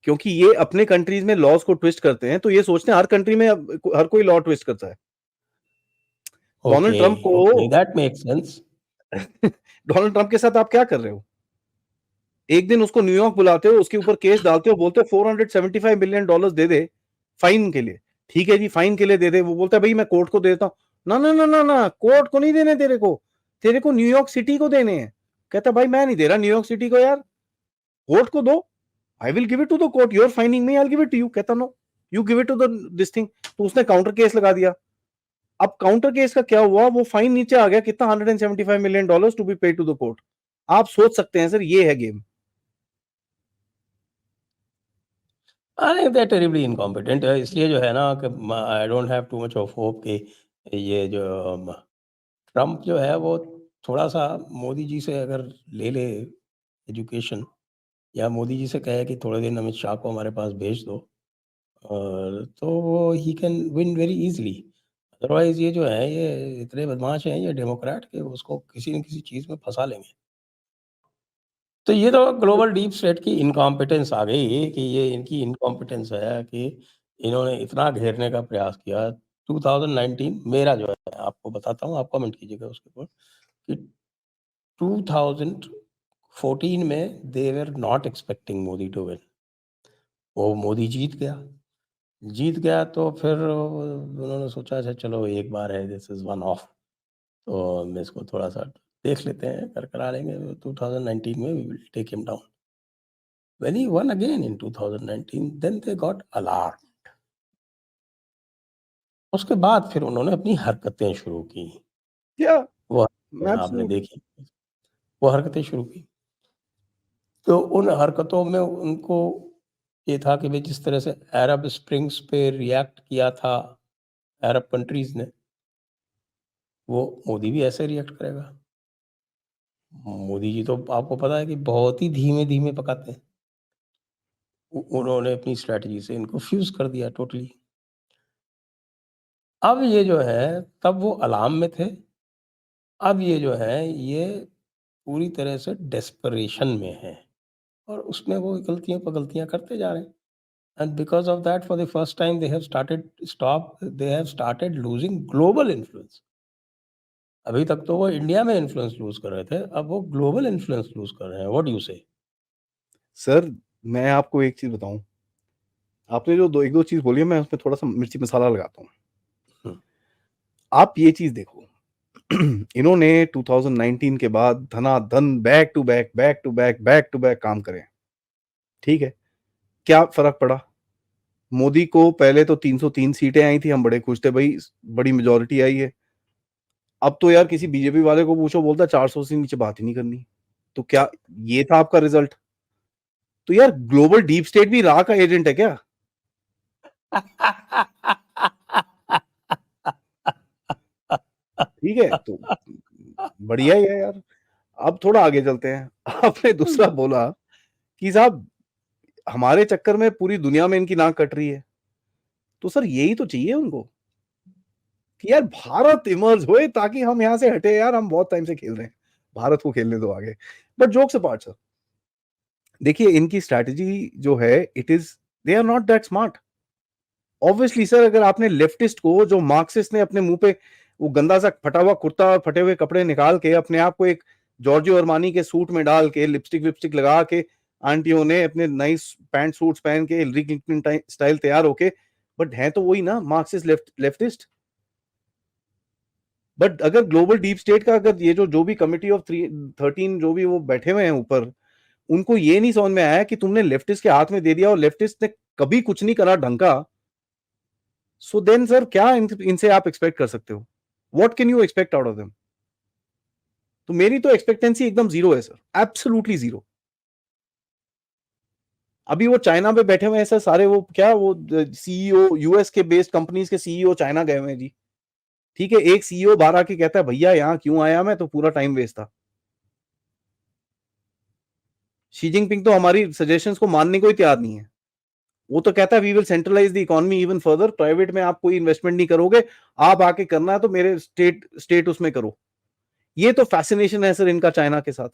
क्योंकि ये अपने कंट्रीज में लॉज को ट्विस्ट करते हैं, तो ये सोचते हैं हर कंट्री में हर कोई लॉ ट्विस्ट करता है। डोनाल्ड ओके, ट्रंप को okay, that make sense. Donald Trump के साथ आप क्या कर रहे हो? एक दिन उसको न्यूयॉर्क बुलाते हो, उसके ऊपर केस डालते हो, बोलते हो $475 मिलियन दे दे फाइन के लिए। ठीक है जी, फाइन के लिए दे दे। वो बोलता है भाई मैं कोर्ट को देता हूँ। ना ना ना ना ना, कोर्ट को नहीं देने तेरे को न्यूयॉर्क सिटी को देने हैं। कहता भाई मैं नहीं दे रहा न्यूयॉर्क सिटी को यार, कोर्ट को दो, I will give it to the court, your fining me, I will give it to you. कहता no, you give it to the this thing. तो उसने काउंटर केस लगा दिया। अब काउंटर केस का क्या हुआ, वो फाइन नीचे आ गया कितना, $175 million to be paid to the court. आप सोच सकते हैं सर, ये है गेम। अरे दे टेरिबली इनकॉम्पिटेंट है, इसलिए जो है ना कि I don't have too much of hope कि ये जो ट्रम्प जो है वो थोड़ा सा मोदी जी से अगर ले ले एजुकेशन, या मोदी जी से कहे कि थोड़े दिन अमित शाह को हमारे पास भेज दो, तो वो he can win very easily. Otherwise ये जो है ये इतने बदमाश हैं ये डेमोक्रेट के उसको किसी न किसी चीज़ में फंसा लेंगे। तो ये तो ग्लोबल डीप स्टेट की इनकॉम्पिटेंस आ गई कि ये इनकी इनकॉम्पिटेंस है कि इन्होंने इतना घेरने का प्रयास किया। 2019 मेरा जो है आपको बताता हूँ, आप कमेंट कीजिएगा उसके ऊपर कि 2014 में they were not expecting Modi to win. वो मोदी जीत गया तो फिर उन्होंने सोचा अच्छा चलो एक बार है, दिस इज़ वन ऑफ, तो हम इसको थोड़ा-सा देख लेते हैं, करा लेंगे। 2019 में we will take him down. When he won again in 2019, then they got alarmed. उसके बाद फिर उन्होंने अपनी हरकतें शुरू की। या वो हरकतें आपने एब्सोल्युटली। देखी, वो हरकतें शुरू की। तो उन हरकतों में उनको ये था कि भई जिस तरह से अरब स्प्रिंग्स पे रिएक्ट किया था अरब कंट्रीज़ ने, वो मोदी भी ऐसे रिएक्ट करेगा। मोदी जी तो आपको पता है कि बहुत ही धीमे-धीमे पकाते हैं। उन्होंने अपनी स्ट्रैटेजी से इनको फ्यूज़ कर दिया टोटली। अब ये जो है तब वो अलार्म में थे, अब ये जो है ये पूरी तरह से डेस्परेशन में हैं, और उसमें वो गलतियों पे गलतियाँ करते जा रहे हैं। And because of that for the first time they have started losing global influence. अभी तक तो वो इंडिया में इन्फ्लुएंस लूज़ कर रहे थे, अब वो ग्लोबल इन्फ्लुएंस लूज़ कर रहे हैं। व्हाट डू यू से? सर मैं आपको एक चीज बताऊं, आपने जो एक दो चीज बोली है, मैं उसमें थोड़ा सा मिर्ची मसाला लगाता हूँ। हुँ, आप ये चीज देखो, इन्होंने 2019 के बाद धनाधन बैक टू बैक काम करे, ठीक है। क्या फर्क पड़ा? मोदी को पहले तो 303 सीटें आई थी, हम बड़े खुश थे भाई, बड़ी मेजोरिटी आई है। अब तो यार किसी बीजेपी वाले को पूछो, बोलता 400 से नीचे बात ही नहीं करनी। तो क्या ये था आपका रिजल्ट? तो यार ग्लोबल डीप स्टेट भी राह का एजेंट है क्या? ठीक है, तो बढ़िया ही है यार। अब थोड़ा आगे चलते हैं। आपने दूसरा बोला कि साहब हमारे चक्कर में पूरी दुनिया में इनकी नाक कट रही है। तो सर यही तो चाहिए उनको कि यार भारत इमर्ज होए ताकि हम यहां से हटे। यार हम बहुत टाइम से खेल रहे हैं, भारत को खेलने दो आगे। बट जोक्स अपार्ट सर, देखिए इनकी स्ट्रैटेजी जो है, it is, they are not that smart. Obviously sir, अगर आपने लेफ्टिस्ट को, जो मार्क्सिस्ट ने अपने मुंह पे वो गंदा सा फटा हुआ कुर्ता और फटे हुए कपड़े निकाल के अपने आप को एक जॉर्जियो अरमानी के सूट में डाल के लिपस्टिक विपस्टिक लगा के, आंटियों ने अपने नाइस पैंट सूट्स पहन के हिलरी क्लिंटन स्टाइल तैयार होके, बट है तो वही ना मार्क्सिस्ट लेफ्टिस्ट। बट अगर ग्लोबल डीप स्टेट का, अगर ये जो भी कमिटी ऑफ 13 जो भी वो बैठे हुए हैं ऊपर, उनको ये नहीं समझ में आया कि तुमने लेफ्टिस्ट के हाथ में दे दिया और लेफ्टिस्ट ने कभी कुछ नहीं करा ढंग का। सो देन सर क्या इनसे आप एक्सपेक्ट कर सकते हो? What can you expect out of them? तो मेरी तो एक्सपेक्टेंसी एकदम जीरो है सर, एब्सोल्युटली जीरो। अभी वो चाइना में बैठे हुए हैं सर सारे, वो क्या, वो सीईओ यूएस के बेस्ड कंपनीज के सीईओ चाइना गए हुए हैं जी। ठीक है, एक सीईओ बाहर आके कहता है भैया यहां क्यों आया मैं, तो पूरा टाइम वेस्ट था। शी जिनपिंग तो हमारी सजेशंस को मानने को ही तैयार नहीं है। वो तो कहता है we will centralise the economy even further, private में आप कोई इन्वेस्टमेंट नहीं करोगे, आप आके करना है तो मेरे स्टेट उसमें करो। ये तो फैसिनेशन है सर इनका चाइना के साथ।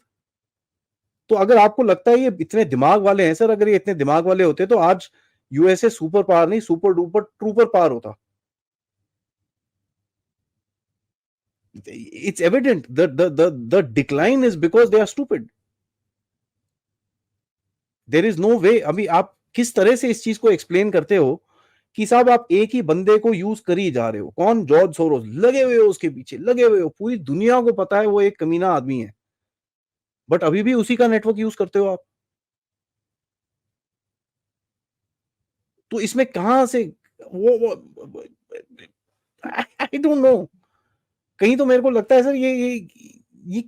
तो अगर आपको लगता है ये इतने दिमाग वाले हैं सर, अगर ये इतने दिमाग वाले होते तो आज यूएसए सुपर पावर नहीं, सुपर डुपर ट्रूपर पावर होता। It's evident that the decline is because they are stupid. There is no way। अभी आप किस तरह से इस चीज को एक्सप्लेन करते हो कि साहब आप एक ही बंदे को यूज कर ही जा रहे हो, कौन, जॉर्ज सोरोस, लगे हुए हो उसके पीछे, लगे हुए हो, पूरी दुनिया को पता है वो एक कमीना आदमी है, बट अभी भी उसी का नेटवर्क यूज करते हो आप। तो इसमें कहां से वो आई डोंट नो। कहीं तो मेरे को लगता है सर ये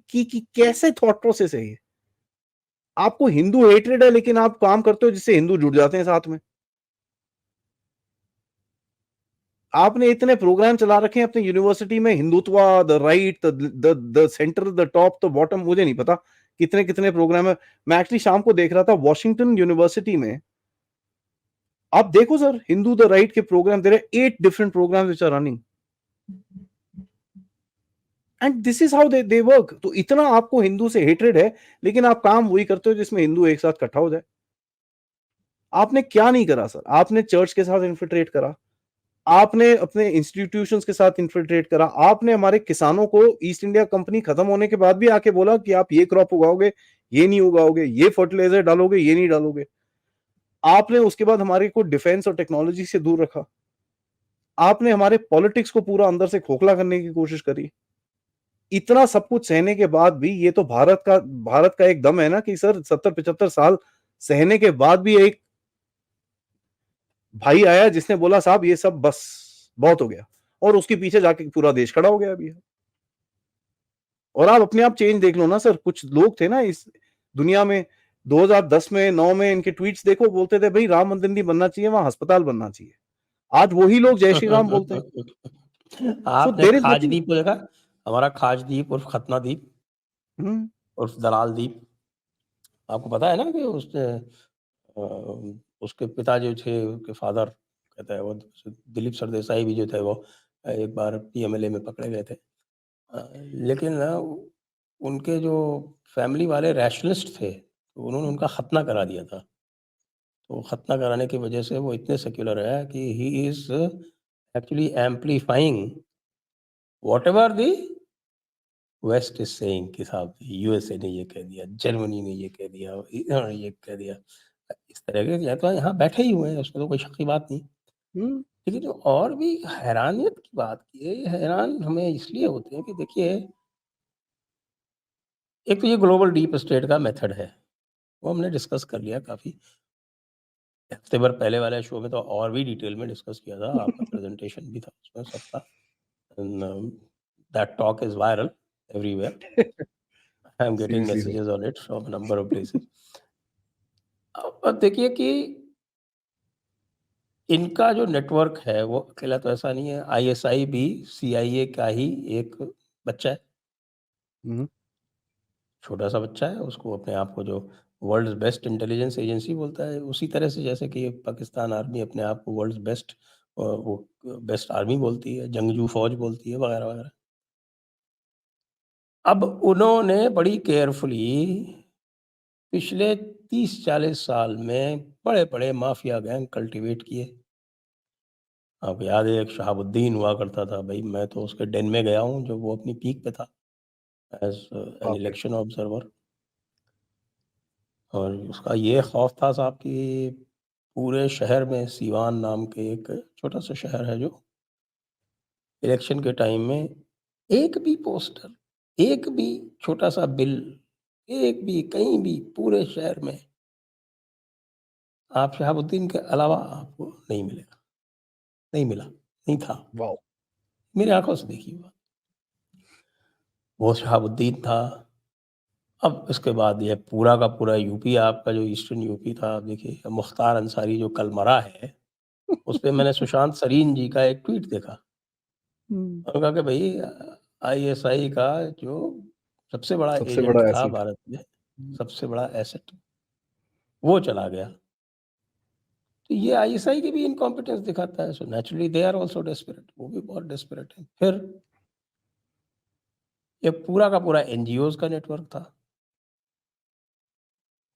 कैसे थॉट प्रोसेस है ये? आपको हिंदू हेट्रेड है लेकिन आप काम करते हो जिससे हिंदू जुड़ जाते हैं साथ में। आपने इतने प्रोग्राम चला रखे हैं अपने यूनिवर्सिटी में, Hindutva, the right, the centre, the top, the bottom, मुझे नहीं पता कितने कितने प्रोग्राम है। मैं एक्चुअली शाम को देख रहा था वॉशिंगटन यूनिवर्सिटी में, आप देखो सर हिंदू द राइट के programme, there are 8 different programmes which are running and this is how they work. तो इतना आपको हिंदू से हेट्रेड है, लेकिन आप काम वही करते हो जिसमें हिंदू एक साथ इकट्ठा हो जाए। आपने क्या नहीं करा सर? आपने चर्च के साथ इन्फिल्ट्रेट करा, आपने अपने इंस्टीट्यूशंस के साथ इन्फिल्ट्रेट करा, आपने हमारे किसानों को ईस्ट इंडिया कंपनी खत्म होने के बाद भी आके बोला कि आप ये क्रॉप उगाओगे, ये नहीं उगाओगे, ये फर्टिलाइजर डालोगे, ये नहीं डालोगे। आपने उसके बाद हमारे को डिफेंस और टेक्नोलॉजी से दूर रखा। आपने हमारे पॉलिटिक्स को पूरा अंदर से खोखला करने की कोशिश करी। इतना सब कुछ सहने के बाद भी ये तो भारत का एक दम है ना कि सर 70-75 साल सहने के बाद भी एक भाई आया जिसने बोला साहब ये सब बस बहुत हो गया, और उसके पीछे जाके पूरा देश खड़ा हो गया अभी। और आप अपने आप चेंज देख लो ना सर, कुछ लोग थे ना इस दुनिया में 2010 में 9 में, इनके ट्वीट्स देखो, बोलते थे भाई राम मंदिर नहीं बनना चाहिए, वहां अस्पताल बनना चाहिए। आज वही लोग जय श्री राम बोलते हैं। सो आपने देयर इज नथिंग। खाजदीप को देखा? हमारा खाजदीप उर्फ खतनादीप उर्फ दलालदीप, आपको पता है ना कि उसने उसके पिता जो थे, उसके फादर, कहता है वो दिलीप सरदेसाई भी जो थे वो एक बार पीएमएलए में पकड़े गए थे। लेकिन ना उनके जो फैमिली वाले रैशनलिस्ट थे, तो उन्होंने उनका खतना करा दिया था। तो खतना कराने की वजह से वो इतने सेक्युलर है कि he is actually amplifying whatever the West is saying कि साहब यूएसए ने ये कह दिया, जर्मनी ने ये कह दिया, इन्होंने ये कह दिया। इस तरह के या तो यहाँ बैठे ही हुए हैं, उसमें तो कोई शक की बात नहीं। लेकिन जो और भी हैरानियत की बात की है, ये हैरान हमें इसलिए होते हैं कि देखिए, एक तो ये ग्लोबल डीप स्टेट का मेथड है, वो हमने डिस्कस कर लिया काफ़ी। हफ्ते भर पहले वाले शो में तो और भी डिटेल में डिस्कस किया था, आपका प्रेजेंटेशन भी था उसमें, सब था। And that talk is viral everywhere. I am getting seriously sir. Messages on it from a number of places. अब देखिए कि इनका जो नेटवर्क है वो अकेला तो ऐसा नहीं है, आईएसआई भी सीआईए का ही एक बच्चा है, हम्म, छोटा-सा बच्चा है, उसको अपने आप को जो वर्ल्ड्स बेस्ट इंटेलिजेंस एजेंसी बोलता है, उसी तरह से जैसे कि पाकिस्तान आर्मी अपने आप को वर्ल्ड्स बेस्ट वो बेस्ट आर्मी बोलती है, जंगजू फ़ौज बोलती है, वगैरह-वगैरह। अब उन्होंने बड़ी केयरफुली पिछले 30-40 साल में बड़े-बड़े माफिया गैंग कल्टीवेट किए। आपको याद है एक शहाबुद्दीन हुआ करता था, भई मैं तो उसके den में गया हूँ जब वो अपनी पीक पे था एज़ एन बाप रे। Election observer. और उसका ये खौफ था साहब कि पूरे शहर में सीवान नाम के एक छोटा-सा शहर है जो, इलेक्शन के टाइम में एक भी पोस्टर, एक भी छोटा-सा बिल, एक भी कहीं भी पूरे शहर में आप शहाबुद्दीन के अलावा आपको नहीं मिलेगा, नहीं मिला, नहीं था। वाओ। मेरी आँखों से देखी बात। वो शहाबुद्दीन था। अब इसके बाद ये पूरा का पूरा यूपी आपका जो ईस्टर्न यूपी था, आप देखिए मुख्तार अंसारी जो कल मरा है, उसपे मैंने सुशांत सरीन जी का एक ट्वीट देखा। हम्म, उन्होंने कहा कि भई आईएसआई का जो सबसे बड़ा सबसे एजेंट बड़ा था एसेट। भारत में, सबसे बड़ा एसेट, वो चला गया। तो ये आईएसआई की भी इनकॉम्पिटेंस दिखाता है। So naturally they are also desperate, वो भी बहुत डेस्परेट हैं। फिर ये पूरा का पूरा एनजीओज़ का नेटवर्क था।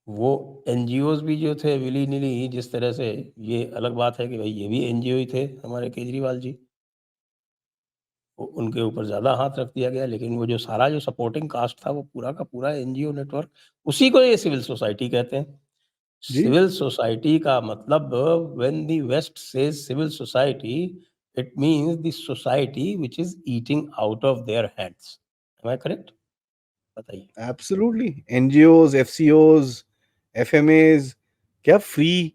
वो एनजीओज़ भी जो थे विली-निली जिस तरह से, ये अलग बात है कि भई ये भी एनजीओ ही थे हमारे केजरीवाल जी। उनके ऊपर ज़्यादा हाथ रख दिया गया, लेकिन वो जो सारा जो सपोर्टिंग कास्ट था वो पूरा का पूरा एनजीओ नेटवर्क, उसी को ये सिविल सोसाइटी कहते हैं। जी। सिविल सोसाइटी का मतलब, when the West says civil society, it means the society which is eating out of their hands. Am I correct? बताइए। एब्सोल्युटली। एनजीओज, एफसीओज, एफएमएज, क्या फ्री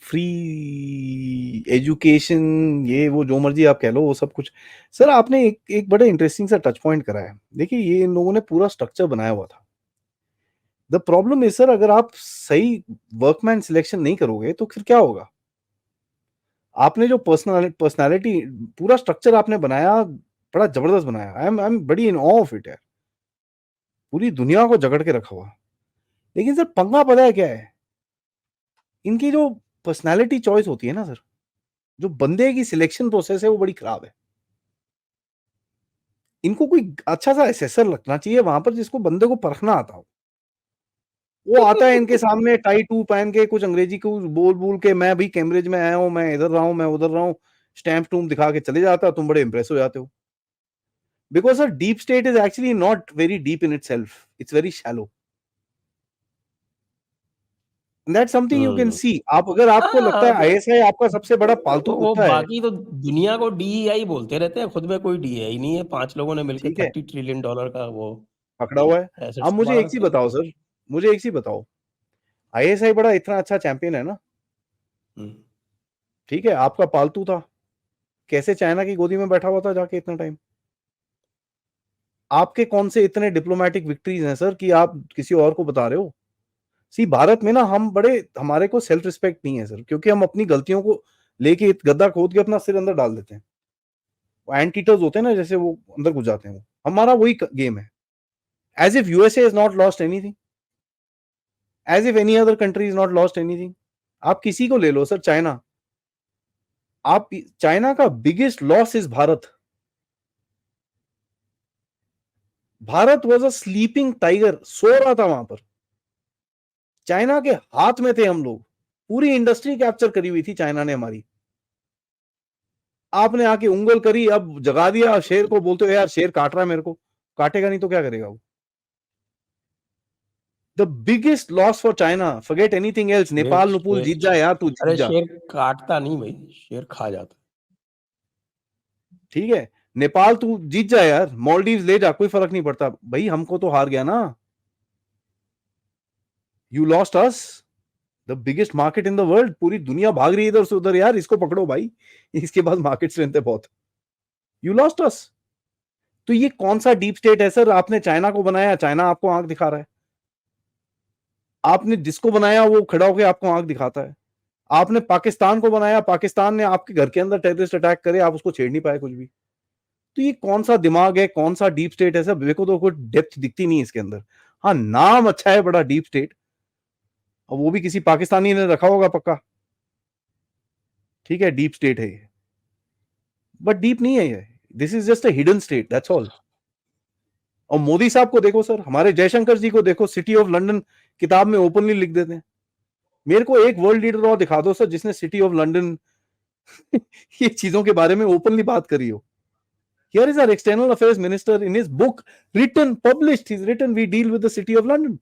फ्री एजुकेशन, ये वो जो मर्जी आप कह लो, वो सब कुछ। सर आपने एक एक बड़े इंटरेस्टिंग सा टच पॉइंट करा है। देखिए ये इन लोगों ने पूरा स्ट्रक्चर बनाया हुआ था। द प्रॉब्लम इज सर, अगर आप सही वर्कमैन सिलेक्शन नहीं करोगे तो फिर क्या होगा? आपने जो पर्सनालिटी पूरा स्ट्रक्चर आपने बनाया, बड़ा जबरदस्त बनाया। आई एम बड़ी इन ऑ ऑफ इट है। पूरी दुनिया को जकड़ के रखा हुआ। लेकिन सर पंगा पता है क्या है? इनकी जो पर्सनालिटी चॉइस होती है ना सर, जो बंदे की सिलेक्शन प्रोसेस है वो बड़ी खराब है। इनको कोई अच्छा सा असेसर रखना चाहिए वहां पर जिसको बंदे को परखना आता हो। वो आता है इनके सामने टाई टू पहन के कुछ अंग्रेजी को बोल बोल के, मैं भी कैम्ब्रिज में आया हूँ, मैं इधर रहा हूँ, मैं उधर रहा हूँ, स्टैम्प टूम दिखा के चले जाता, तुम बड़े इंप्रेस हो जाते हो। Because sir deep state is actually not very deep in itself, it's very shallow. That's something you can हुँ। सी। आप अगर आपको लगता हाँ, है आईएसआई आपका सबसे बड़ा पालतू वो कुत्ता है, बाकी तो दुनिया को डीईआई बोलते रहते हैं, खुद में कोई डीईआई नहीं है। 5 लोगों ने मिलके ठीक है, $30 ट्रिलियन का वो पकड़ा हुआ है। एसेट्स अब मुझे कमा एक चीज रखे हैं। बताओ सर, मुझे एक चीज बताओ, आईएसआई बड़ा इतना अच्छा चैंपियन है ना, हुँ। ठीक है, आपका पालतू था, कैसे चाइना की गोदी में बैठा हुआ था जाके इतना टाइम? आपके कौन से इतने डिप्लोमेटिक विक्ट्रीज हैं सर कि आप किसी और को बता रहे हो? सी भारत में ना हम बड़े, हमारे को सेल्फ रिस्पेक्ट नहीं है सर, क्योंकि हम अपनी गलतियों को लेके गड्ढा खोद के अपना सिर अंदर डाल देते हैं। वो एंटीटर्स होते हैं ना, जैसे वो अंदर घुस जाते हैं, वो हमारा वही गेम है। As if USA is not lost anything, as if any other country is not lost anything. आप किसी को ले लो सर, चाइना, आप चाइना का biggest loss is Bharat. Bharat was a sleeping tiger, सो रहा था वहां पर। चाइना के हाथ में थे हम लोग, पूरी इंडस्ट्री कैप्चर करी हुई थी चाइना ने हमारी। आपने आके उंगल करी, अब जगा दिया शेर को, बोलते हो यार शेर काट रहा है मेरे को। काटेगा नहीं तो क्या करेगा वो? The biggest loss for China, forget anything else, Nepal नुपुल जीत जा यार, तू अरे जीत जा, शेर काटता नहीं भाई, शेर खा जाता। ठीक है, नेपाल तू जीत जा यार, मालदीव्स ले जा, कोई फर्क नहीं पड़ता भाई, हमको तो हार गया ना, you lost us the biggest market in the world, पूरी दुनिया भाग रही है इधर से उधर यार, इसको पकड़ो भाई, इसके पास मार्केट स्ट्रेंथ है बहुत, यू लॉस्ट अस। तो ये कौन सा डीप स्टेट है सर, आपने चाइना को बनाया, चाइना आपको आंख दिखा रहा है, आपने जिसको बनाया वो खड़ा होकर आपको आंख दिखाता है, आपने पाकिस्तान को बनाया, पाकिस्तान ने आपके घर के अंदर टेररिस्ट अटैक करे, आप उसको छेड़ नहीं पाए कुछ भी। तो ये कौन सा दिमाग है, कौन सा डीप स्टेट है सर, मेरे को तो कोई डेप्थ दिखती नहीं है इसके अंदर। हाँ, नाम अच्छा है बड़ा डीप स्टेट, और वो भी किसी पाकिस्तानी ने रखा होगा पक्का, ठीक है, डीप स्टेट है ये, बट डीप नहीं है ये, this is just a hidden state, that's all. और मोदी साहब को देखो सर, हमारे जयशंकर जी को देखो, सिटी ऑफ लंदन किताब में ओपनली लिख देते हैं। मेरे को एक वर्ल्ड लीडर और दिखा दो सर जिसने सिटी ऑफ लंदन ये चीजों के बारे में ओपनली बात करी हो। Here is our external affairs minister in his book, written, published, he's written, we deal with the city of London.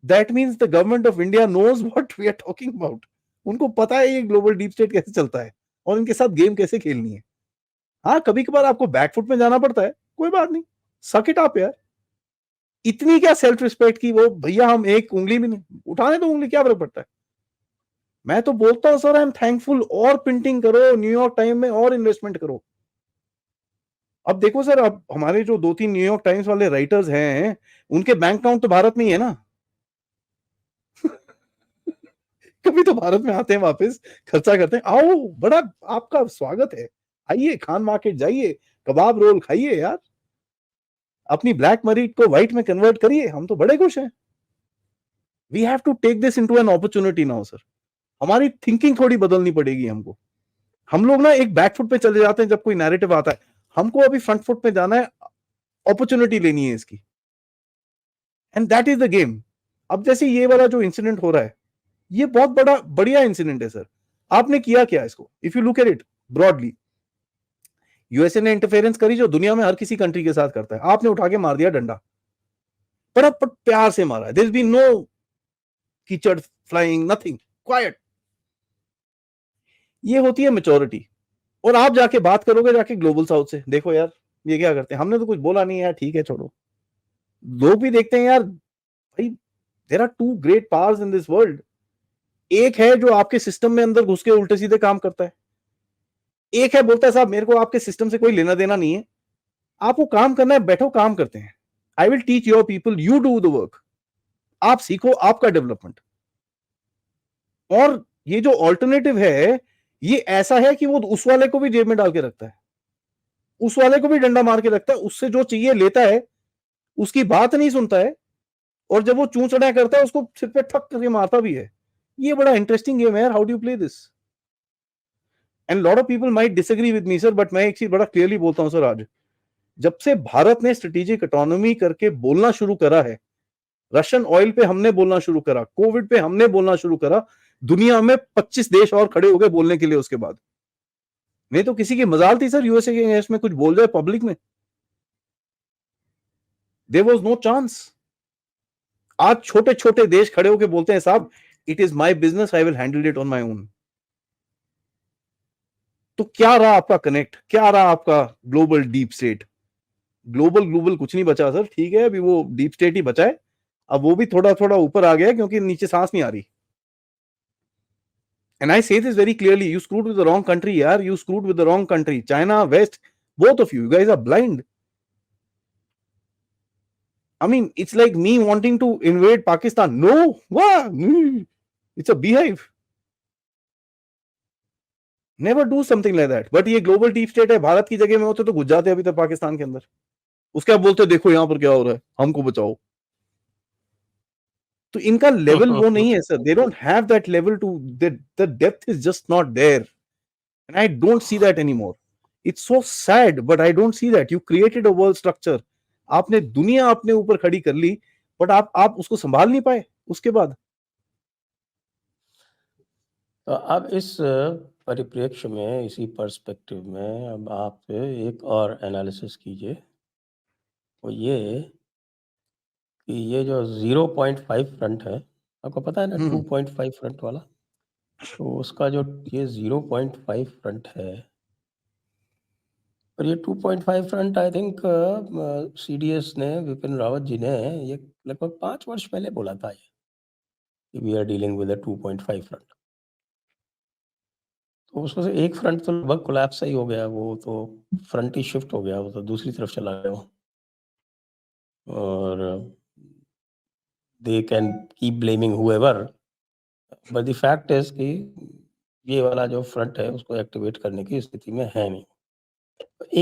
That means the government of India knows what we are talking about. उनको पता है ये global deep state कैसे चलता है और इनके साथ गेम कैसे खेलनी है। हाँ, कभी कभार आपको बैकफुट में जाना पड़ता है, कोई बात नहीं, सक इट अप यार, इतनी क्या सेल्फ रिस्पेक्ट की वो, भैया हम एक उंगली भी नहीं उठाने, तो उंगली क्या फर्क पड़ता है। मैं तो बोलता हूं सर, आई एम थैंकफुल, और प्रिंटिंग करो न्यूयॉर्क टाइम में, और इन्वेस्टमेंट करो। अब देखो सर, अब हमारे जो 2-3 न्यूयॉर्क टाइम्स वाले राइटर्स हैं, उनके बैंक अकाउंट तो भारत में ही है ना कभी तो भारत में आते हैं, वापस खर्चा करते हैं, आओ बड़ा आपका स्वागत है, आइए खान मार्केट जाइए, कबाब रोल खाइए यार, अपनी ब्लैक मनी को व्हाइट में कन्वर्ट करिए, हम तो बड़े खुश हैं। We have to take this into an opportunity now sir, हमारी थिंकिंग थोड़ी बदलनी पड़ेगी हमको। हम लोग ना एक बैकफुट पे चले जाते हैं जब कोई नैरेटिव आता है, हमको अभी फ्रंट फुट पे जाना है, अपॉर्चुनिटी लेनी है इसकी, and that is the game. अब जैसे ये वाला जो इंसिडेंट हो रहा है, ये बहुत बड़ा बढ़िया इंसिडेंट है सर। आपने किया क्या इसको, if you look at it broadly, USA ने इंटरफेरेंस करी जो दुनिया में हर किसी कंट्री के साथ करता है, आपने उठा के मार दिया डंडा, बड़ा प्यार से मारा, देयर इज बीन नो कीचड़ फ्लाइंग, नथिंग, क्वाइट। ये होती है मेच्योरिटी। और आप जाके बात करोगे जाके ग्लोबल साउथ से, देखो यार ये क्या करते हैं, हमने तो कुछ बोला नहीं यार, ठीक है छोड़ो, लोग भी देखते हैं यार भाई, there are two great powers in this world, एक है जो आपके सिस्टम में अंदर घुस के उल्टे सीधे काम करता है, एक है बोलता है साहब मेरे को आपके सिस्टम से कोई लेना देना नहीं है, आपको काम करना है, बैठो काम करते हैं, I will teach your people, you do the work, आप सीखो, आपका डेवलपमेंट। और ये जो ऑल्टरनेटिव है, ये ऐसा है कि वो उस वाले को भी जेब में डाल के रखता है, उस वाले को भी डंडा मार के रखता है, उससे जो चाहिए लेता है, उसकी बात नहीं सुनता है, और जब वो चूं चढ़ा करता है उसको सिर पे ठक करके मारता भी है। ये बड़ा इंटरेस्टिंग गेम है यार, how do you play this. And lot of people might disagree with me sir, but मैं एक चीज बड़ा क्लियरली बोलता हूं सर, आज जब से भारत ने स्ट्रेटेजिक इकोनॉमी करके बोलना शुरू करा है, रशियन ऑयल पे हमने बोलना शुरू करा, कोविड पे हमने बोलना शुरू करा, दुनिया में 25 देश और खड़े हो गए बोलने के लिए उसके बाद। नहीं तो किसी की मजाल थी सर यूएसए के अगेंस्ट में कुछ बोल जाए पब्लिक में, देयर वाज नो चांस। आज छोटे छोटे देश खड़े होकर बोलते हैं साहब it is my business, I will handle it on my own. तो क्या रहा आपका कनेक्ट, क्या रहा आपका global deep state, global global कुछ नहीं बचा सर, ठीक है अभी वो डीप स्टेट ही बचा है, अब वो भी थोड़ा थोड़ा ऊपर आ गया क्योंकि नीचे सांस नहीं आ रही। And I say this very clearly, you screwed with the wrong country, yaar. You screwed with the wrong country. China, West, both of you guys are blind. I mean, it's like me wanting to invade Pakistan. No, wow, it's a beehive. Never do something like that. But ये global deep state है, भारत की जगह में होते तो घुस जाते अभी तक पाकिस्तान के अंदर। उसके बाद बोलते देखो यहाँ पर क्या हो रहा है, हमको बचाओ। तो इनका लेवल वो नहीं है sir, they don't have that level to, the depth is just not there. And I don't see that anymore. It's so sad, but I don't see that. You created a world structure. आपने दुनिया अपने ऊपर खड़ी कर ली, but आप उसको संभाल नहीं पाए उसके बाद। तो अब इस परिप्रेक्ष्य में, इसी पर्सपेक्टिव में अब आप एक और एनालिसिस कीजिए, वो ये कि ये जो 0.5 फ्रंट है, आपको पता है ना 2.5 फ्रंट वाला, तो उसका जो ये 0.5 फ्रंट है, और ये 2.5 फ्रंट आई थिंक सीडीएस ने, विपिन रावत जी ने ये लगभग 5 वर्ष पहले बोला था ये, कि we are dealing with a 2.5 front. तो उसमें से एक फ्रंट तो लगभग कोलैप्स ही हो गया, वो तो फ्रंट ही शिफ्ट हो गया, वो तो दूसरी तरफ चला गया वो। और they can keep blaming whoever, but the fact is कि ये वाला जो फ्रंट है उसको एक्टिवेट करने की स्थिति में है नहीं।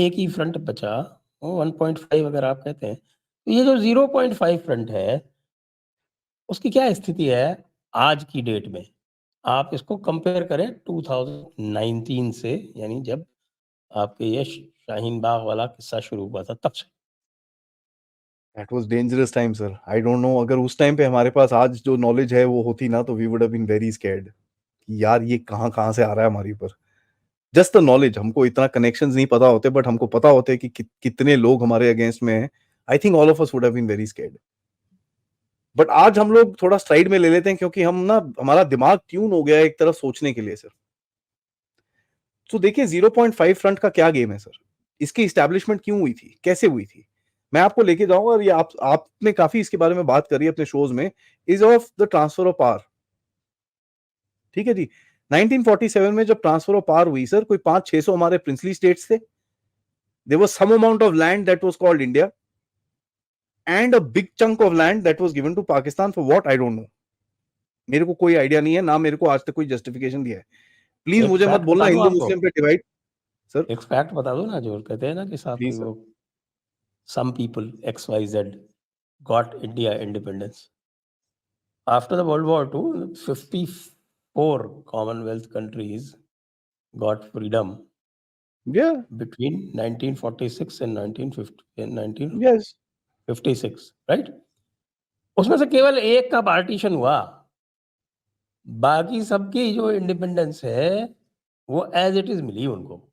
एक ही फ्रंट बचा, वो 1.5 अगर आप कहते हैं, तो ये जो 0.5 फ्रंट है, उसकी क्या स्थिति है आज की डेट में? आप इसको कंपेयर करें 2019 से, यानी जब आपके ये शाहीन बाग वाला किस्सा शुरू हुआ था तब से। That was dangerous time, sir. I don't know, अगर उस टाइम पे हमारे पास आज जो नॉलेज है वो होती ना, तो we would have been very scared कि यार ये कहाँ से आ रहा है हमारे ऊपर। जस्ट द नॉलेज, हमको इतना कनेक्शंस नहीं पता होते, बट हमको पता होते कि कितने लोग हमारे अगेंस्ट में हैं। I think all of us would have been very scared. But आज हम लोग थोड़ा स्ट्राइड में ले लेते हैं, क्योंकि हम ना, हमारा दिमाग ट्यून हो गया है एक तरफ सोचने के लिए सर। तो देखिए 0.5 फ्रंट का क्या गेम है सर, इसकी इस्टेब्लिशमेंट क्यों हुई थी, कैसे हुई थी, मैं आपको लेके जाऊंगा। और ये आपने काफी इसके बारे में बात करी अपने शोज में, is of the transfer of power. ठीक है जी, 1947 में जब ट्रांसफर ऑफ पावर हुई सर, कोई 500-600 हमारे प्रिंसली स्टेट्स थे, there was some amount of land that was called India and a big chunk of land that was given to Pakistan for what I don't know. मेरे को कोई idea नहीं है, ना मेरे को आज तक कोई जस्टिफिकेशन दिया है। प्लीज एक मुझे मत फैक्ट बोलना बता दूं हिंदू आपको, मुस्लिम पे डिवाइड। सर एक फैक्ट बता दो ना, जो कहते हैं ना कि साहब कि प्लीज सर। वो some people XYZ got India independence after the World War II. 54 Commonwealth countries got freedom या between 1946 and 1950 and yes 1956, right? उसमें से केवल एक का पार्टीशन हुआ, बाकी सबकी जो इंडिपेंडेंस है वो एज इट इज मिली उनको।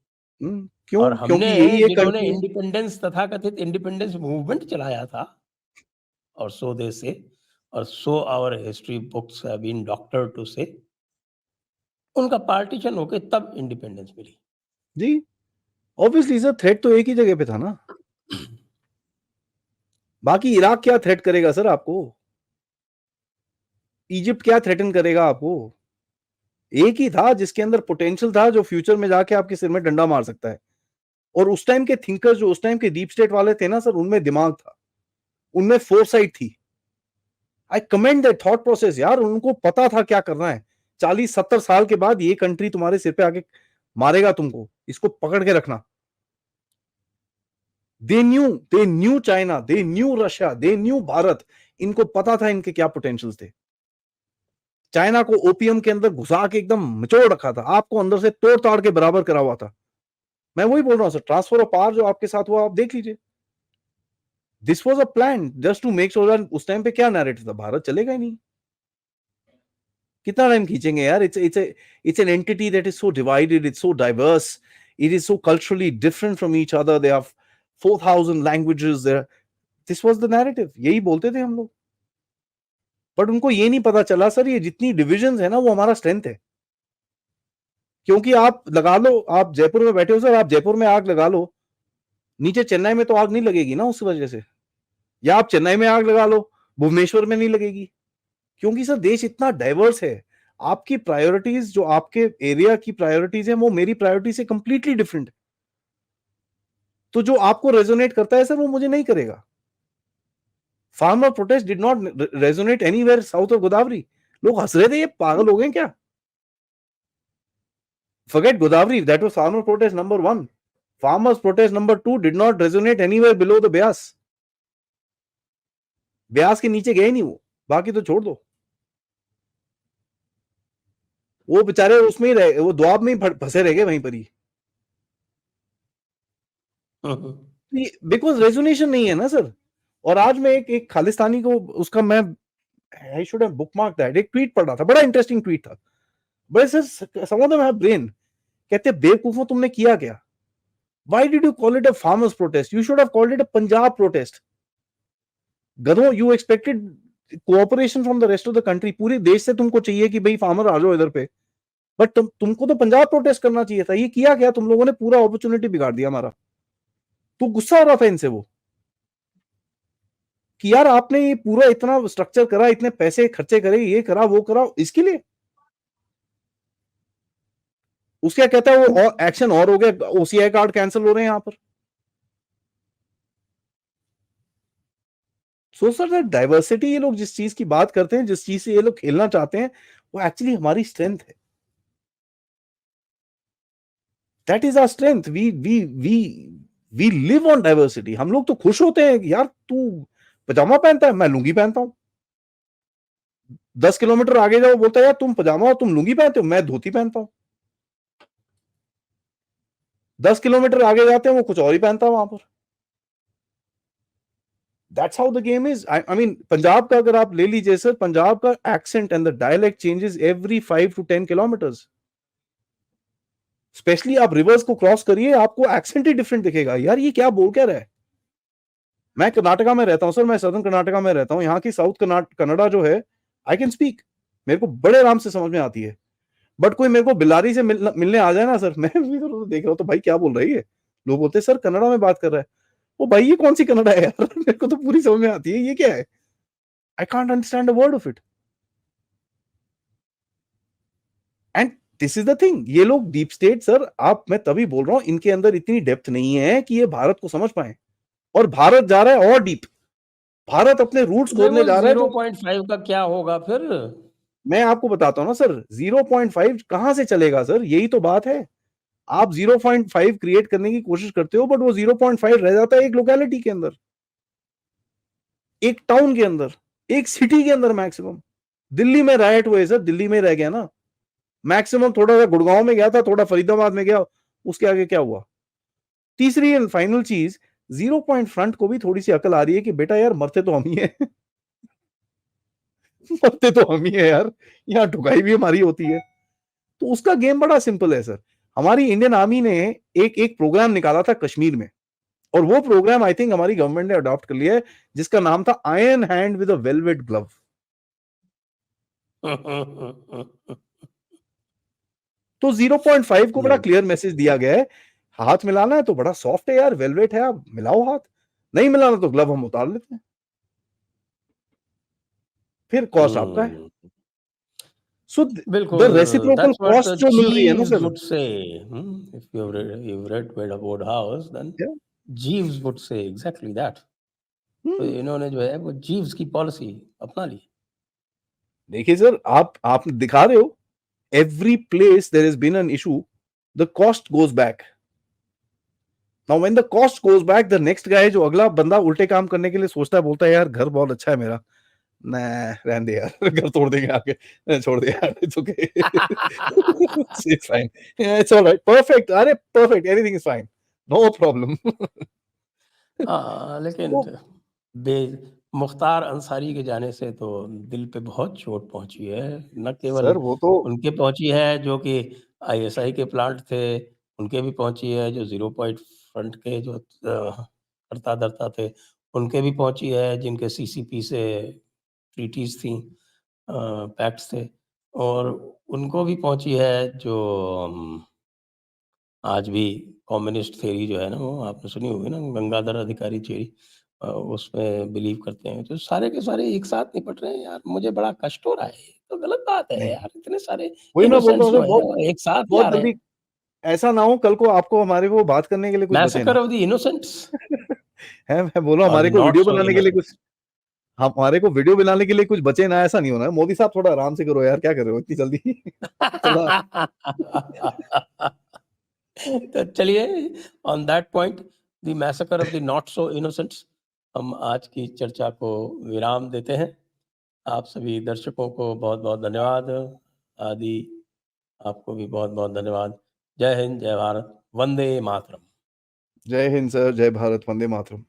क्यों? और क्योंकि हमने, यही एक जिन्होंने कंट्री है। इंडिपेंडेंस तथाकथित इंडिपेंडेंस मूवमेंट चलाया था, और सो दे से, और so our history books have been doctored to say, उनका पार्टीशन होके तब इंडिपेंडेंस मिली। जी ऑब्वियसली सर, थ्रेट तो एक ही जगह पे था ना। बाकी इराक क्या थ्रेट करेगा सर आपको, इजिप्ट क्या थ्रेटन करेगा आपको? एक ही था जिसके अंदर पोटेंशियल था, जो फ्यूचर में जाके आपके सिर में डंडा मार सकता है। और उस टाइम के थिंकर्स, जो उस टाइम के डीप स्टेट वाले थे ना सर, उनमें दिमाग था, उनमें फोरसाइट थी। आई कमेंड दैट थॉट प्रोसेस यार, उनको पता था क्या करना है। 40-70 साल के बाद ये कंट्री तुम्हारे सिर पे आके मारेगा तुमको, इसको पकड़ के रखना। They knew China, they knew Russia, they knew Bharat. इनको पता था इनके क्या पोटेंशियल्स थे। चाइना को ओपीएम के अंदर घुसा के एकदम निचोड़ रखा था, आपको अंदर से तोड़ ताड़ के बराबर करा हुआ था। मैं वही बोल रहा हूं सर, ट्रांसफर ऑफ पावर जो आपके साथ हुआ, आप देख लीजिए। This was a plan just to make sure. उस टाइम पे क्या नैरेटिव था, भारत चलेगा ही नहीं। कितना टाइम खींचेंगे यार? It's an entity that is so divided, it's so diverse, it is so culturally different from each other, they have 4000 languages there. This was the narrative, यही बोलते थे हम लोग। बट उनको ये नहीं पता चला सर, ये जितनी डिविजन्स है ना, वो हमारा स्ट्रेंथ है। क्योंकि आप लगा लो, आप जयपुर में बैठे हो सर, आप जयपुर में आग लगा लो, नीचे चेन्नई में तो आग नहीं लगेगी ना उस वजह से। या आप चेन्नई में आग लगा लो, भुवनेश्वर में नहीं लगेगी। क्योंकि सर देश इतना डाइवर्स है। आपकी प्रायोरिटीज, जो आपके एरिया की प्रायोरिटीज है, वो मेरी प्रायोरिटी से कंप्लीटली डिफरेंट है। तो जो आपको रेजोनेट करता है सर, वो मुझे नहीं करेगा। Farmer protest did not resonate anywhere south of Godavari. लोग हंस रहे थे, ये पागल हो गए क्या? Forget Godavari, that was farmer protest number 1. Farmers protest number 2 did not resonate anywhere below the Beas. Beas के नीचे गए नहीं वो, बाकी तो छोड़ दो। वो बेचारे उसमें ही रहे, वो द्वाब में ही फंसे रह गए वहीं पर ही। बिकॉज रेजोनेशन नहीं है ना सर। और आज मैं एक खालिस्तानी को, उसका मैं, I should have bookmark that, एक ट्वीट पढ़ रहा था, बड़ा इंटरेस्टिंग ट्वीट था। बड़े sir some of them have brain. कहते बेवकूफों, तुमने किया क्या? Why did you call it a farmers protest? You should have called it a Punjab protest. गधों, you expected cooperation from the rest of the country. पूरे देश से तुमको चाहिए कि भाई फार्मर आ जाओ इधर पे, बट तुमको तो पंजाब प्रोटेस्ट करना चाहिए था। ये किया क्या तुम लोगों ने? पूरा अपॉर्चुनिटी बिगाड़ दिया हमारा। तो गुस्सा हो रहा था इनसे वो कि यार आपने ये पूरा इतना स्ट्रक्चर करा, इतने पैसे खर्चे करे, ये करा वो करा, इसके लिए। उसका कहता है वो और एक्शन और हो गया, ओसीआई कार्ड कैंसिल हो रहे हैं यहां पर। सो सर डाइवर्सिटी, ये लोग जिस चीज की बात करते हैं, जिस चीज से ये लोग खेलना चाहते हैं, वो एक्चुअली हमारी स्ट्रेंथ है। That is our strength. We live on diversity. हम लोग तो खुश होते हैं यार, तू पजामा पहनता है, मैं लुंगी पहनता हूं। 10 किलोमीटर आगे जाओ, बोलता है यार तुम पजामा और तुम लुंगी पहनते हो, मैं धोती पहनता हूं। 10 किलोमीटर आगे जाते हैं, वो कुछ और ही पहनता है वहां पर। That's how the game is. I mean, Punjab का अगर आप ले लीजिए सर, पंजाब का accent and the dialect changes every 5 to 10 kilometres. Specially आप रिवर्स को क्रॉस करिए, आपको एक्सेंट ही डिफरेंट दिखेगा। यार ये क्या बोल क्या रहा है? मैं कर्नाटका में रहता हूं सर, मैं सदर्न कर्नाटका में रहता हूं। यहाँ की साउथ कन्नड़ा जो है, आई कैन स्पीक, मेरे को बड़े आराम से समझ में आती है। बट कोई मेरे को बिलारी से मिलने आ जाए ना सर, मैं भी तो देख रहा हूँ तो भाई क्या बोल रही है। लोग बोलते हैं सर कन्नड़ा में बात कर रहा है। ओ भाई ये कौन सी कन्नड़ा है यार? मेरे को तो पूरी समझ में आती है, ये क्या है? I can't understand a word of it. And this is the thing, ये लोग डीप स्टेट सर, आप, मैं तभी बोल रहा हूं, इनके अंदर इतनी डेप्थ नहीं है कि ये भारत को समझ पाए। और भारत जा रहा है और डीप। भारत अपने रूट्स तो फिर खोदने वो जा रहा है। जो 0.5 का क्या होगा फिर? मैं आपको बताता हूं ना सर, 0.5 कहां से चलेगा सर? यही तो बात है। आप 0.5 क्रिएट करने की कोशिश करते हो, बट वो 0.5 रह जाता है एक लोकेलिटी के अंदर, एक टाउन के अंदर, एक सिटी के अंदर मैक्सिमम। दिल्ली में राइट हुए सर, दिल्ली में रह गया ना मैक्सिमम। थोड़ा सा गुड़गांव में गया था, थोड़ा फरीदाबाद में गया, उसके आगे क्या हुआ? तीसरी एंड फाइनल चीज, 0 फ्रंट को भी थोड़ी सी अकल आ रही है कि बेटा यार मरते तो हम ही है। मरते तो हम ही है यार, यहाँ ठुकाई भी हमारी होती है। तो उसका गेम बड़ा सिंपल है सर। हमारी इंडियन आर्मी ने एक एक प्रोग्राम निकाला था कश्मीर में, और वो प्रोग्राम आई थिंक हमारी गवर्नमेंट ने अडॉप्ट कर लिया है, जिसका नाम था iron hand with a velvet glove. तो 0.5 को बड़ा क्लियर मैसेज दिया गया है, हाथ मिलाना है तो बड़ा सॉफ्ट है यार, वेलवेट है, आप मिलाओ हाथ, नहीं मिलाना तो ग्लव हम उतार लेते हैं, फिर कॉस्ट आपका है। सो द बिल्कुल, reciprocal that's what the cost जो मिल रही है ना Jeeves sir. would say. If you've read Wade Aboard House, then Yeah. Jeeves would say exactly that. तो इन्होंने जो है वो जीव्स की पॉलिसी अपना ली। देखिए सर, आप दिखा रहे हो, every place there has been an issue, the cost goes back. Now when the cost goes back, the next guy, जो अगला बंदा उल्टे काम करने के लिए सोचता है, बोलता है यार घर बहुत अच्छा है मेरा, nah, रहने दे यार, घर तोड़ देंगे आके, छोड़ दे यार, it's okay, it's fine, it's alright, perfect, अरे perfect, everything is fine, no problem. लेकिन बे मुख्तार अंसारी के जाने से तो दिल पे बहुत चोट पहुंची है। न केवल सर वो तो उनके पहुंची है जो कि आईएसआई के प्लांट थे, उनके भी पहुंची है जो 0 फ्रंट के जो करता धरता थे, उनके भी पहुंची है जिनके सीसीपी से ट्रीटीज थी, पैक्ट्स थे, और उनको भी पहुंची है जो आज भी कम्युनिस्ट थ्योरी जो है ना, वो आपने सुनी होगी ना, गंगाधर अधिकारी थ्योरी, उसमें बिलीव करते हैं। तो सारे के सारे एक साथ निपट रहे हैं यार, मुझे बड़ा कष्ट हो रहा है। ये तो गलत बात है नहीं, यार, इतने सारे वही मैं बोल रहा इनोसेंट्स हूँ जो सर, हैं बहुत वो एक साथ बहुत जा रहे जल्दी हैं। ऐसा ना हो कल को आपको हमारे को बात करने के लिए कुछ बचे मैसेकर ना। ऑफ द इनोसेंट्स है, मैं बोल रहा हूँ और हमारे द को नॉट वीडियो सो बनाने के लिए इनोसेंट। कुछ, हमारे को वीडियो बनाने के लिए कुछ बचे ना, ऐसा नहीं होना है। मोदी साहब थोड़ा आराम से करो यार, क्या कर रहे हो इतनी जल्दी? थोड़ा तो चलिए, on that point, the massacre of the not so innocents, हम आज की चर्चा को विराम देते हैं। आप सभी दर्शकों को बहुत-बहुत धन्यवाद। आदि, आपको भी बहुत-बहुत धन्यवाद। जय हिंद, जय भारत, वंदे मातरम। जय हिंद सर, जय भारत, वंदे मातरम।